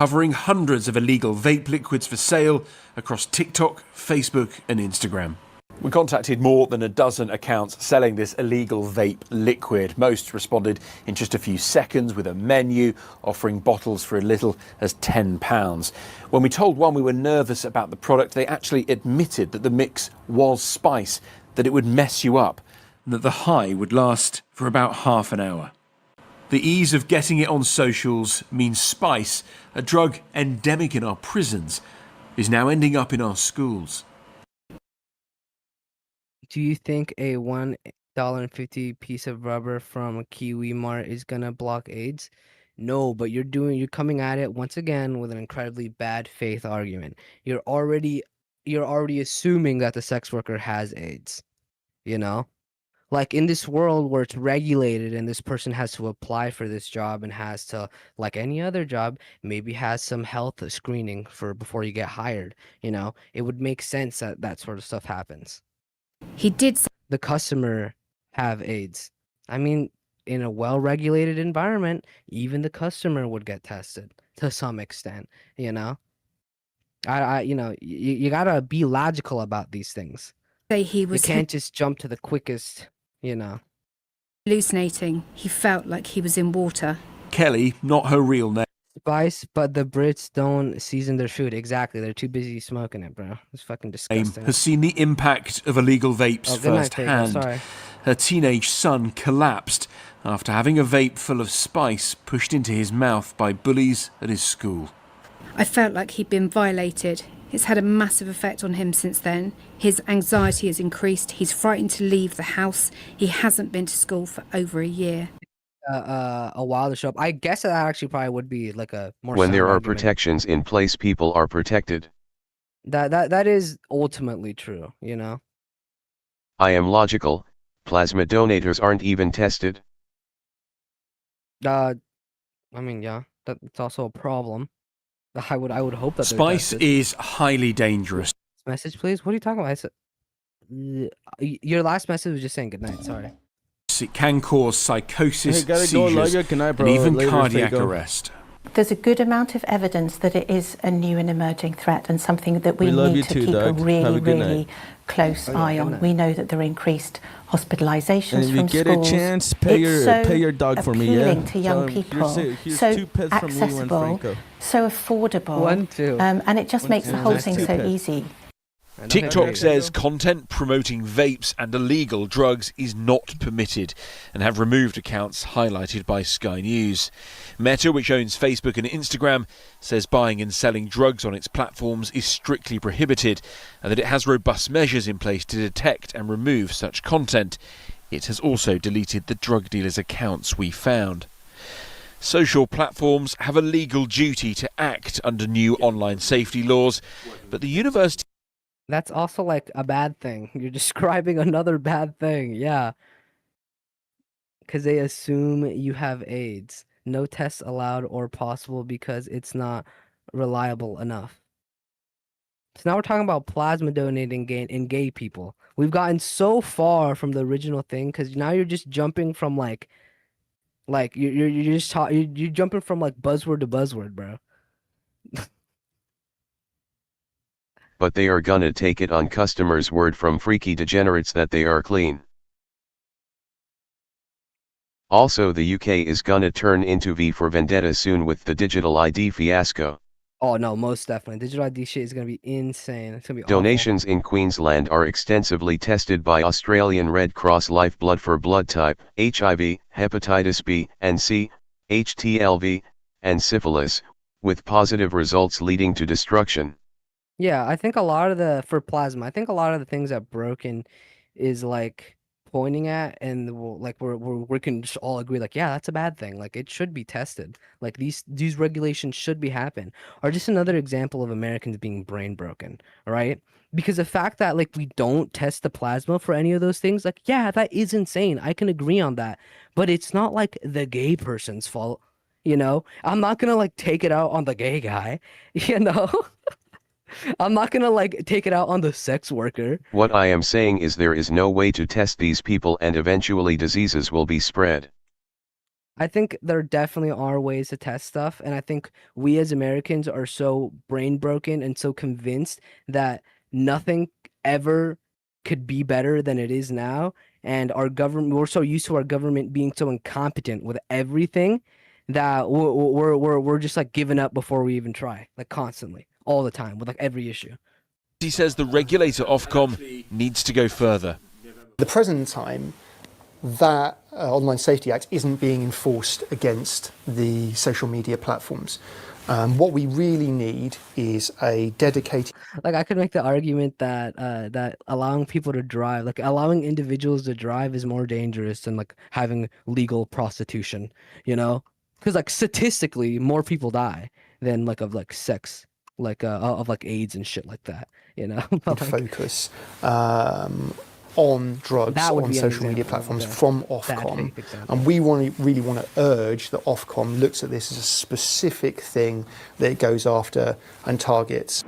[SPEAKER 9] Covering hundreds of illegal vape liquids for sale across TikTok, Facebook and Instagram.
[SPEAKER 27] We contacted more than a dozen accounts selling this illegal vape liquid. Most responded in just a few seconds with a menu offering bottles for as little as £10. When we told one we were nervous about the product, they actually admitted that the mix was spice, that it would mess you up,
[SPEAKER 9] and that the high would last for about half an hour. The ease of getting it on socials means spice, a drug endemic in our prisons, is now ending up in our schools.
[SPEAKER 2] Do you think a $1.50 piece of rubber from a Kiwi Mart is gonna block AIDS? No, but you're coming at it once again with an incredibly bad faith argument. You're already assuming that the sex worker has AIDS. You know? Like in this world where it's regulated and this person has to apply for this job and has to, like any other job, maybe has some health screening before you get hired, you know? It would make sense that that sort of stuff happens.
[SPEAKER 3] He did.
[SPEAKER 2] The customer have AIDS. I mean, in a well-regulated environment, even the customer would get tested to some extent. You know, you gotta be logical about these things.
[SPEAKER 3] Say he was.
[SPEAKER 2] You can't just jump to the quickest. You know,
[SPEAKER 3] hallucinating. He felt like he was in water.
[SPEAKER 9] Kelly, not her real name.
[SPEAKER 2] Spice, but the Brits don't season their food. Exactly. They're too busy smoking it, bro. It's fucking disgusting.
[SPEAKER 9] Has seen the impact of illegal vapes firsthand.
[SPEAKER 2] Sorry.
[SPEAKER 9] Her teenage son collapsed after having a vape full of spice pushed into his mouth by bullies at his school.
[SPEAKER 3] I felt like he'd been violated. It's had a massive effect on him since then. His anxiety has increased. He's frightened to leave the house. He hasn't been to school for over a year.
[SPEAKER 2] A while to show up. I guess that actually probably would be like a more.
[SPEAKER 16] When there are
[SPEAKER 2] argument.
[SPEAKER 16] protections in place, people are protected.
[SPEAKER 2] That is ultimately true, you know.
[SPEAKER 16] I am logical. Plasma donators aren't even tested.
[SPEAKER 2] I mean, yeah, that's also a problem. I would hope that
[SPEAKER 9] spice is highly dangerous.
[SPEAKER 2] Message, please. What are you talking about? Your last message was just saying good night. Sorry.
[SPEAKER 9] It can cause psychosis, seizures, and
[SPEAKER 19] bro.
[SPEAKER 9] even cardiac arrest.
[SPEAKER 10] There's a good amount of evidence that it is a new and emerging threat and something that we need to keep a really close eye on. We know that there are increased hospitalizations from schools.
[SPEAKER 19] If you get a chance, pay your dog for me.
[SPEAKER 10] Appealing to young people, so accessible, so affordable, and it just makes the whole thing so easy.
[SPEAKER 27] TikTok says content promoting vapes and illegal drugs is not permitted and have removed accounts highlighted by Sky News. Meta, which owns Facebook and Instagram, says buying and selling drugs on its platforms is strictly prohibited and that it has robust measures in place to detect and remove such content. It has also deleted the drug dealers' accounts we found. Social platforms have a legal duty to act under new online safety laws, but the university...
[SPEAKER 2] That's also like a bad thing. You're describing another bad thing. Yeah. Because they assume you have AIDS. No tests allowed or possible because it's not reliable enough. So now we're talking about plasma donating in gay people. We've gotten so far from the original thing because now you're just jumping from like you're just you're jumping from like buzzword to buzzword, bro.
[SPEAKER 16] But they are gonna take it on customers' word from freaky degenerates that they are clean. Also, the UK is gonna turn into V for Vendetta soon with the digital ID fiasco.
[SPEAKER 2] Oh no, most definitely. Digital ID shit is gonna be insane. It's gonna be
[SPEAKER 16] Donations
[SPEAKER 2] awful.
[SPEAKER 16] in Queensland are extensively tested by Australian Red Cross Lifeblood for blood type, HIV, hepatitis B and C, HTLV, and syphilis, with positive results leading to destruction.
[SPEAKER 2] Yeah, I think a lot of for plasma, I think a lot of the things that Broken is like pointing at, and we can just all agree, like, yeah, that's a bad thing. Like, it should be tested. Like, these regulations should be happen. Are just another example of Americans being brain broken, right? Because the fact that like we don't test the plasma for any of those things, like, yeah, that is insane. I can agree on that. But it's not like the gay person's fault, you know? I'm not gonna like take it out on the gay guy, you know? I'm not gonna like take it out on the sex worker.
[SPEAKER 16] What I am saying is there is no way to test these people and eventually diseases will be spread.
[SPEAKER 2] I think there definitely are ways to test stuff, and I think we as Americans are so brain broken and so convinced that nothing ever could be better than it is now, and we're so used to our government being so incompetent with everything that we're just like giving up before we even try, like constantly, all the time with like every issue.
[SPEAKER 27] He says the regulator Ofcom needs to go further.
[SPEAKER 7] At the present time, that Online Safety Act isn't being enforced against the social media platforms. What we really need is a dedicated...
[SPEAKER 2] Like, I could make the argument that that allowing people to drive, like allowing individuals to drive, is more dangerous than like having legal prostitution, you know? Because like statistically, more people die than like of like sex, like of like AIDS and shit like that, you know? But, like,
[SPEAKER 7] focus on drugs on social media platforms from Ofcom, and we really want to urge that Ofcom looks at this as a specific thing that it goes after and targets.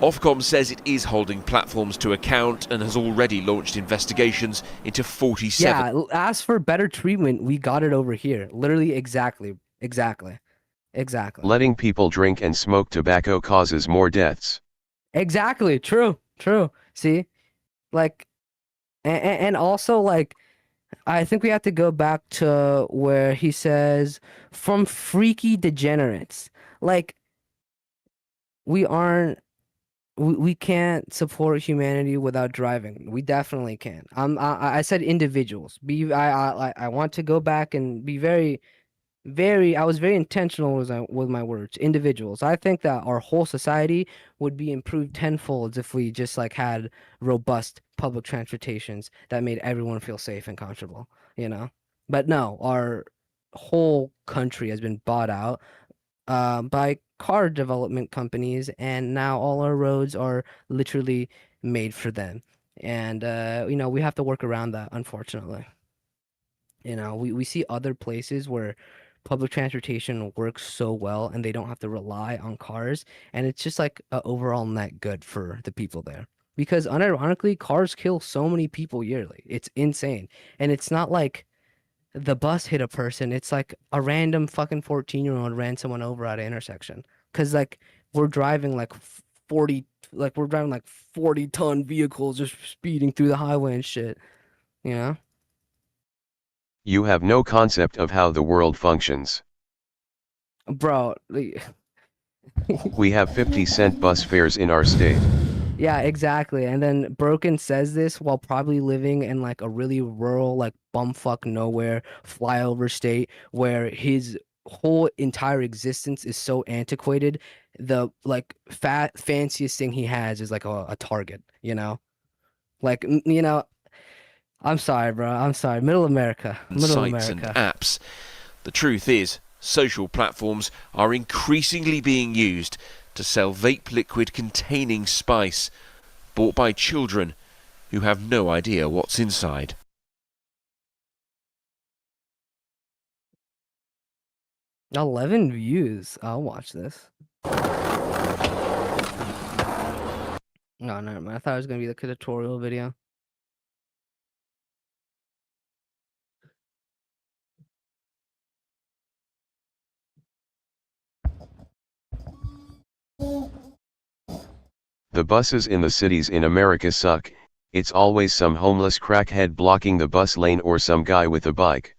[SPEAKER 27] Ofcom says it is holding platforms to account and has already launched investigations into 47.
[SPEAKER 2] Yeah, ask for better treatment. We got it over here. Literally, exactly.
[SPEAKER 16] Letting people drink and smoke tobacco causes more deaths.
[SPEAKER 2] Exactly. True. See, like, and also like, I think we have to go back to where he says from freaky degenerates. Like, we can't support humanity without driving. We definitely can. I said individuals. I want to go back and be very I was very intentional with my words. Individuals. I think that our whole society would be improved tenfold if we just like had robust public transportations that made everyone feel safe and comfortable, you know? But no, our whole country has been bought out by car development companies, and now all our roads are literally made for them. And you know, we have to work around that, unfortunately. You know, we see other places where public transportation works so well and they don't have to rely on cars, and it's just like an overall net good for the people there. Because unironically, cars kill so many people yearly. It's insane. And it's not like the bus hit a person. It's like a random fucking 14-year-old ran someone over at an intersection. Because like we're driving like 40-ton vehicles just speeding through the highway and shit. You know?
[SPEAKER 16] You have no concept of how the world functions.
[SPEAKER 2] Bro.
[SPEAKER 16] We have 50-cent bus fares in our state.
[SPEAKER 2] Yeah, exactly. And then Broken says this while probably living in like a really rural, like bumfuck nowhere flyover state where his whole entire existence is so antiquated. The like fanciest thing he has is like a Target, you know? Like, you know, I'm sorry, bro. I'm sorry. Middle America.
[SPEAKER 27] Sites and apps. The truth is, social platforms are increasingly being used to sell vape liquid containing spice, bought by children who have no idea what's inside.
[SPEAKER 2] $11 views. I'll watch this. No, never mind. I thought it was gonna be like a tutorial video.
[SPEAKER 16] The buses in the cities in America suck. It's always some homeless crackhead blocking the bus lane or some guy with a bike.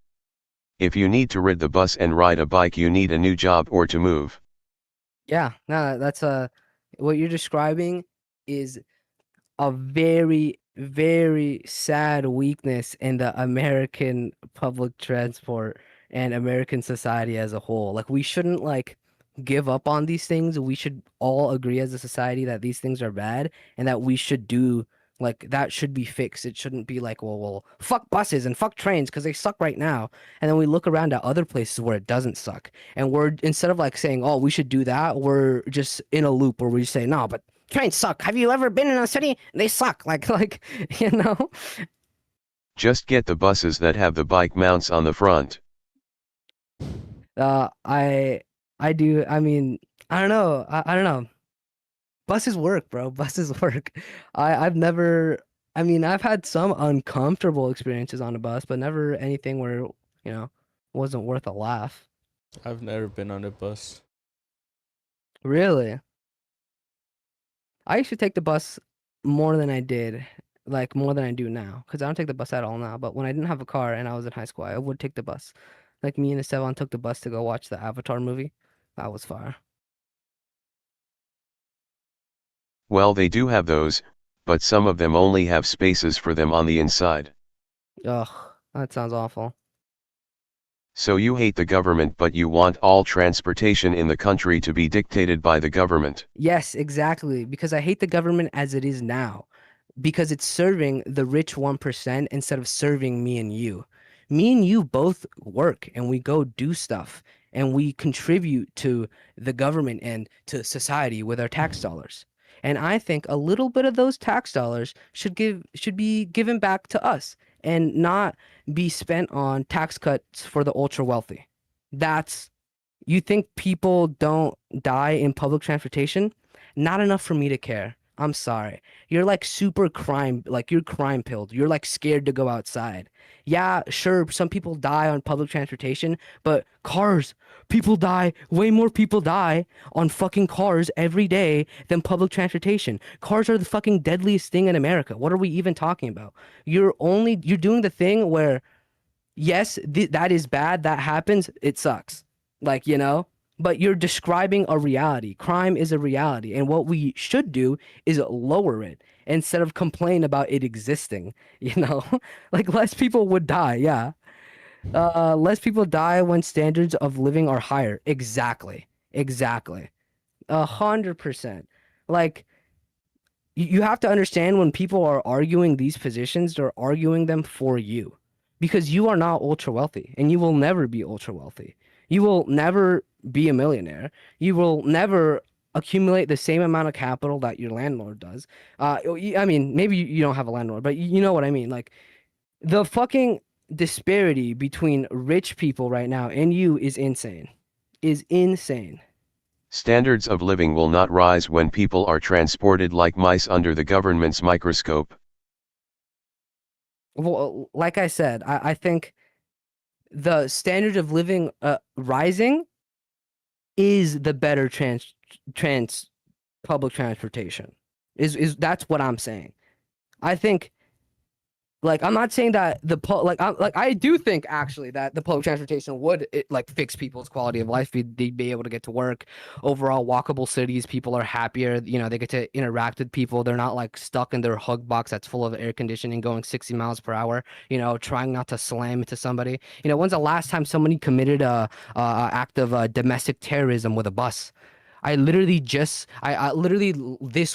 [SPEAKER 16] If you need to rid the bus and ride a bike, you need a new job or to move.
[SPEAKER 2] Yeah, no, that's what you're describing is a very, very sad weakness in the American public transport and American society as a whole. Like, we shouldn't like give up on these things. We should all agree as a society that these things are bad and that we should do like that should be fixed. It shouldn't be like, well, fuck buses and fuck trains because they suck right now. And then we look around at other places where it doesn't suck. And we're instead of like saying, oh, we should do that, we're just in a loop where we say, no, but trains suck. Have you ever been in a city? They suck. Like, you know?
[SPEAKER 16] Just get the buses that have the bike mounts on the front.
[SPEAKER 2] I do. I mean, I don't know. I don't know. Buses work, bro. Buses work. I've never. I mean, I've had some uncomfortable experiences on a bus, but never anything where, you know, wasn't worth a laugh.
[SPEAKER 19] I've never been on a bus.
[SPEAKER 2] Really? I used to take the bus more than I did, like more than I do now, because I don't take the bus at all now. But when I didn't have a car and I was in high school, I would take the bus. Like me and Esteban took the bus to go watch the Avatar movie. That was fire.
[SPEAKER 16] Well, they do have those, but some of them only have spaces for them on the inside.
[SPEAKER 2] Ugh, that sounds awful.
[SPEAKER 16] So you hate the government, but you want all transportation in the country to be dictated by the government.
[SPEAKER 2] Yes, exactly. Because I hate the government as it is now. Because it's serving the rich 1% instead of serving me and you. Me and you both work and we go do stuff and we contribute to the government and to society with our tax dollars. And I think a little bit of those tax dollars should be given back to us and not be spent on tax cuts for the ultra wealthy. You think people don't die in public transportation? Not enough for me to care. I'm sorry. You're like super crime, like you're crime pilled. You're like scared to go outside. Yeah, sure, some people die on public transportation, but cars, way more people die on fucking cars every day than public transportation. Cars are the fucking deadliest thing in America. What are we even talking about? You're doing the thing where, yes, that is bad, that happens, it sucks. Like, you know? But you're describing a reality. Crime is a reality. And what we should do is lower it instead of complain about it existing. You know, like less people would die. Yeah. Less people die when standards of living are higher. Exactly. 100%. Like, you have to understand when people are arguing these positions, they're arguing them for you. Because you are not ultra wealthy and you will never be ultra wealthy. You will never be a millionaire. You will never accumulate the same amount of capital that your landlord does. I mean, maybe you don't have a landlord, but you know what I mean. Like, the fucking disparity between rich people right now and you is insane.
[SPEAKER 16] Standards of living will not rise when people are transported like mice under the government's microscope.
[SPEAKER 2] Well, like I said, I think the standard of living rising is the better public transportation. Is that's what I'm saying. I think, like, I'm not saying that I do think actually that the public transportation would fix people's quality of life. They'd be able to get to work. Overall, walkable cities, people are happier. You know, they get to interact with people. They're not like stuck in their hug box that's full of air conditioning, going 60 miles per hour. You know, trying not to slam into somebody. You know, when's the last time somebody committed a act of domestic terrorism with a bus? I literally this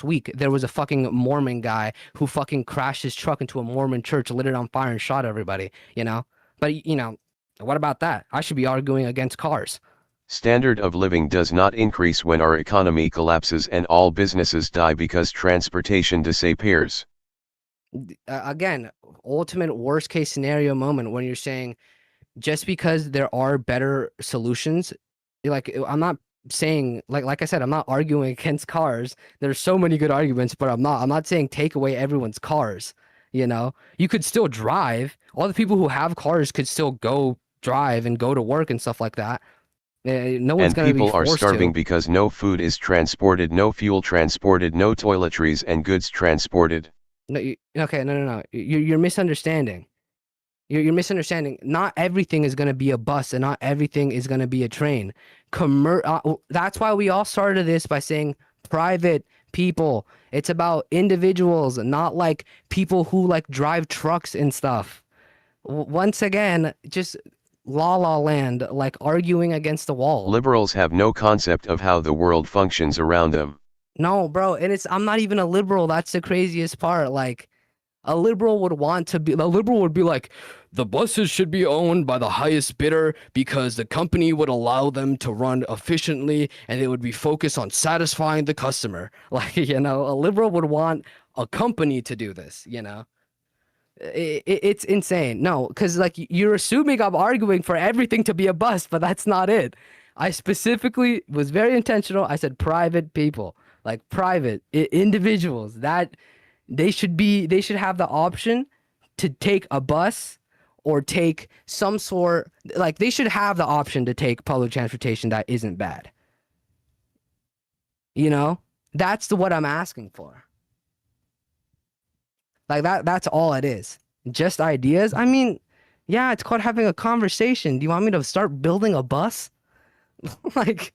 [SPEAKER 2] week there was a fucking Mormon guy who fucking crashed his truck into a Mormon church, lit it on fire and shot everybody, you know? But, you know, what about that? I should be arguing against cars.
[SPEAKER 16] Standard of living does not increase when our economy collapses and all businesses die because transportation disappears.
[SPEAKER 2] Again, ultimate worst case scenario moment when you're saying just because there are better solutions, like I'm not saying like I said, I'm not arguing against cars. There's so many good arguments, but I'm not saying take away everyone's cars. You know, you could still drive. All the people who have cars could still go drive and go to work and stuff like that. No one's
[SPEAKER 16] And
[SPEAKER 2] going to be
[SPEAKER 16] people are
[SPEAKER 2] forced
[SPEAKER 16] starving
[SPEAKER 2] to.
[SPEAKER 16] because no food is transported, no fuel transported, no toiletries and goods transported.
[SPEAKER 2] No, okay, no. You're misunderstanding. You're misunderstanding. Not everything is going to be a bus, and not everything is going to be a train. That's why we all started this by saying private people. It's about individuals, not like people who like drive trucks and stuff. Once again, just la la land, like arguing against the wall.
[SPEAKER 16] Liberals have no concept of how the world functions around them.
[SPEAKER 2] No, bro, and I'm not even a liberal. That's the craziest part. Like, a liberal would be like, the buses should be owned by the highest bidder because the company would allow them to run efficiently and they would be focused on satisfying the customer. Like, you know, a liberal would want a company to do this, you know? It's insane. No, because like you're assuming I'm arguing for everything to be a bus, but that's not it. I specifically was very intentional. I said private people, like private individuals, that they should have the option to take a bus or take some sort, like they should have the option to take public transportation that isn't bad. You know, that's what I'm asking for. Like that's all it is. Just ideas. I mean, yeah, it's called having a conversation. Do you want me to start building a bus? Like,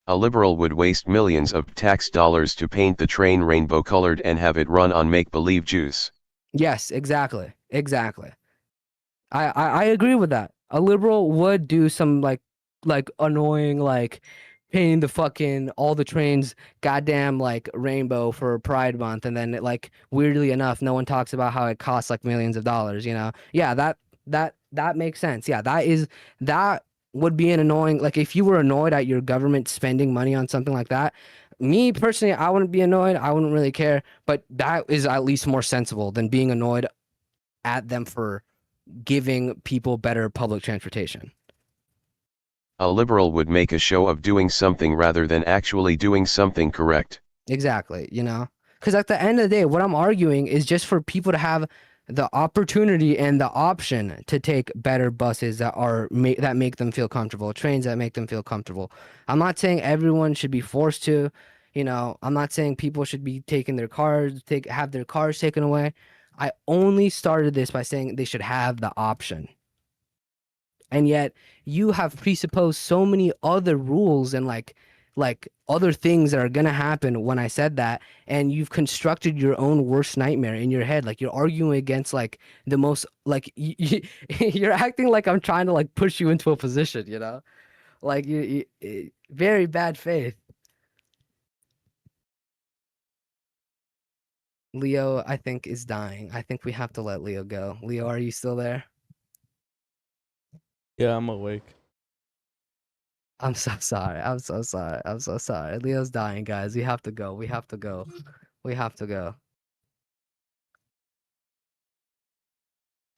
[SPEAKER 16] a liberal would waste millions of tax dollars to paint the train rainbow colored and have it run on make-believe juice.
[SPEAKER 2] Yes, exactly. I agree with that. A liberal would do some like annoying, like painting the fucking all the trains goddamn like rainbow for Pride Month, and then like weirdly enough, no one talks about how it costs like millions of dollars. You know? Yeah, that makes sense. Yeah, that would be an annoying. Like if you were annoyed at your government spending money on something like that, me personally, I wouldn't be annoyed. I wouldn't really care. But that is at least more sensible than being annoyed at them for giving people better public transportation.
[SPEAKER 16] A liberal would make a show of doing something rather than actually doing something correct.
[SPEAKER 2] Exactly, you know? Because at the end of the day, what I'm arguing is just for people to have the opportunity and the option to take better buses that make them feel comfortable, trains that make them feel comfortable. I'm not saying everyone should be forced to, you know, I'm not saying people should be taking their cars, have their cars taken away. I only started this by saying they should have the option. And yet you have presupposed so many other rules and like other things that are gonna happen when I said that, and you've constructed your own worst nightmare in your head. Like you're arguing against like the most, like you're acting like I'm trying to like push you into a position, you know, like you very bad faith. Leo, I think, is dying. I think we have to let Leo go. Leo, are you still there?
[SPEAKER 19] Yeah, I'm awake.
[SPEAKER 2] I'm so sorry. I'm so sorry. Leo's dying, guys. We have to go. We have to go.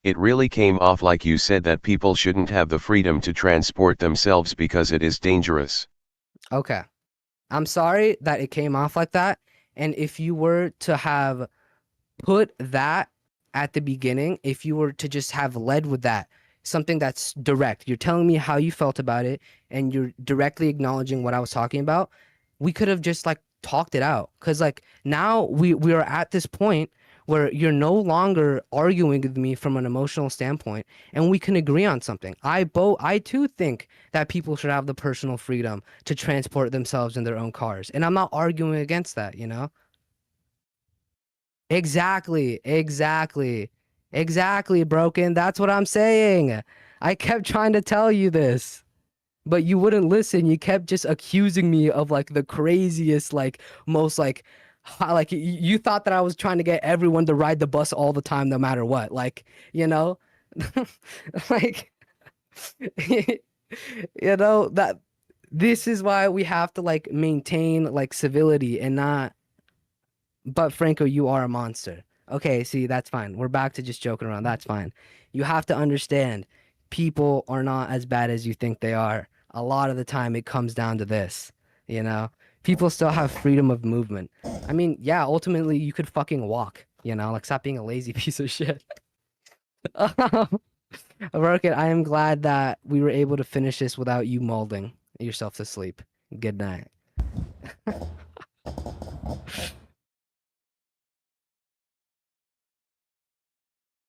[SPEAKER 16] It really came off like you said that people shouldn't have the freedom to transport themselves because it is dangerous.
[SPEAKER 2] Okay. I'm sorry that it came off like that. And if you were to have put that at the beginning, if you were to just have led with that, something that's direct, you're telling me how you felt about it and you're directly acknowledging what I was talking about, we could have just like talked it out. Because like now we are at this point where you're no longer arguing with me from an emotional standpoint and we can agree on something. I too think that people should have the personal freedom to transport themselves in their own cars, and I'm not arguing against that, you know? Exactly, Broken. That's what I'm saying. I kept trying to tell you this, but you wouldn't listen. You kept just accusing me of like the craziest, like most like you thought that I was trying to get everyone to ride the bus all the time, no matter what. Like, you know, Like, you know, that this is why we have to like maintain like civility and not. But Franco, you are a monster. Okay, see, that's fine. We're back to just joking around. That's fine. You have to understand, people are not as bad as you think they are. A lot of the time, it comes down to this. You know, people still have freedom of movement. I mean, yeah, ultimately, you could fucking walk. You know, like stop being a lazy piece of shit. Rocket, I am glad that we were able to finish this without you molding yourself to sleep. Good night.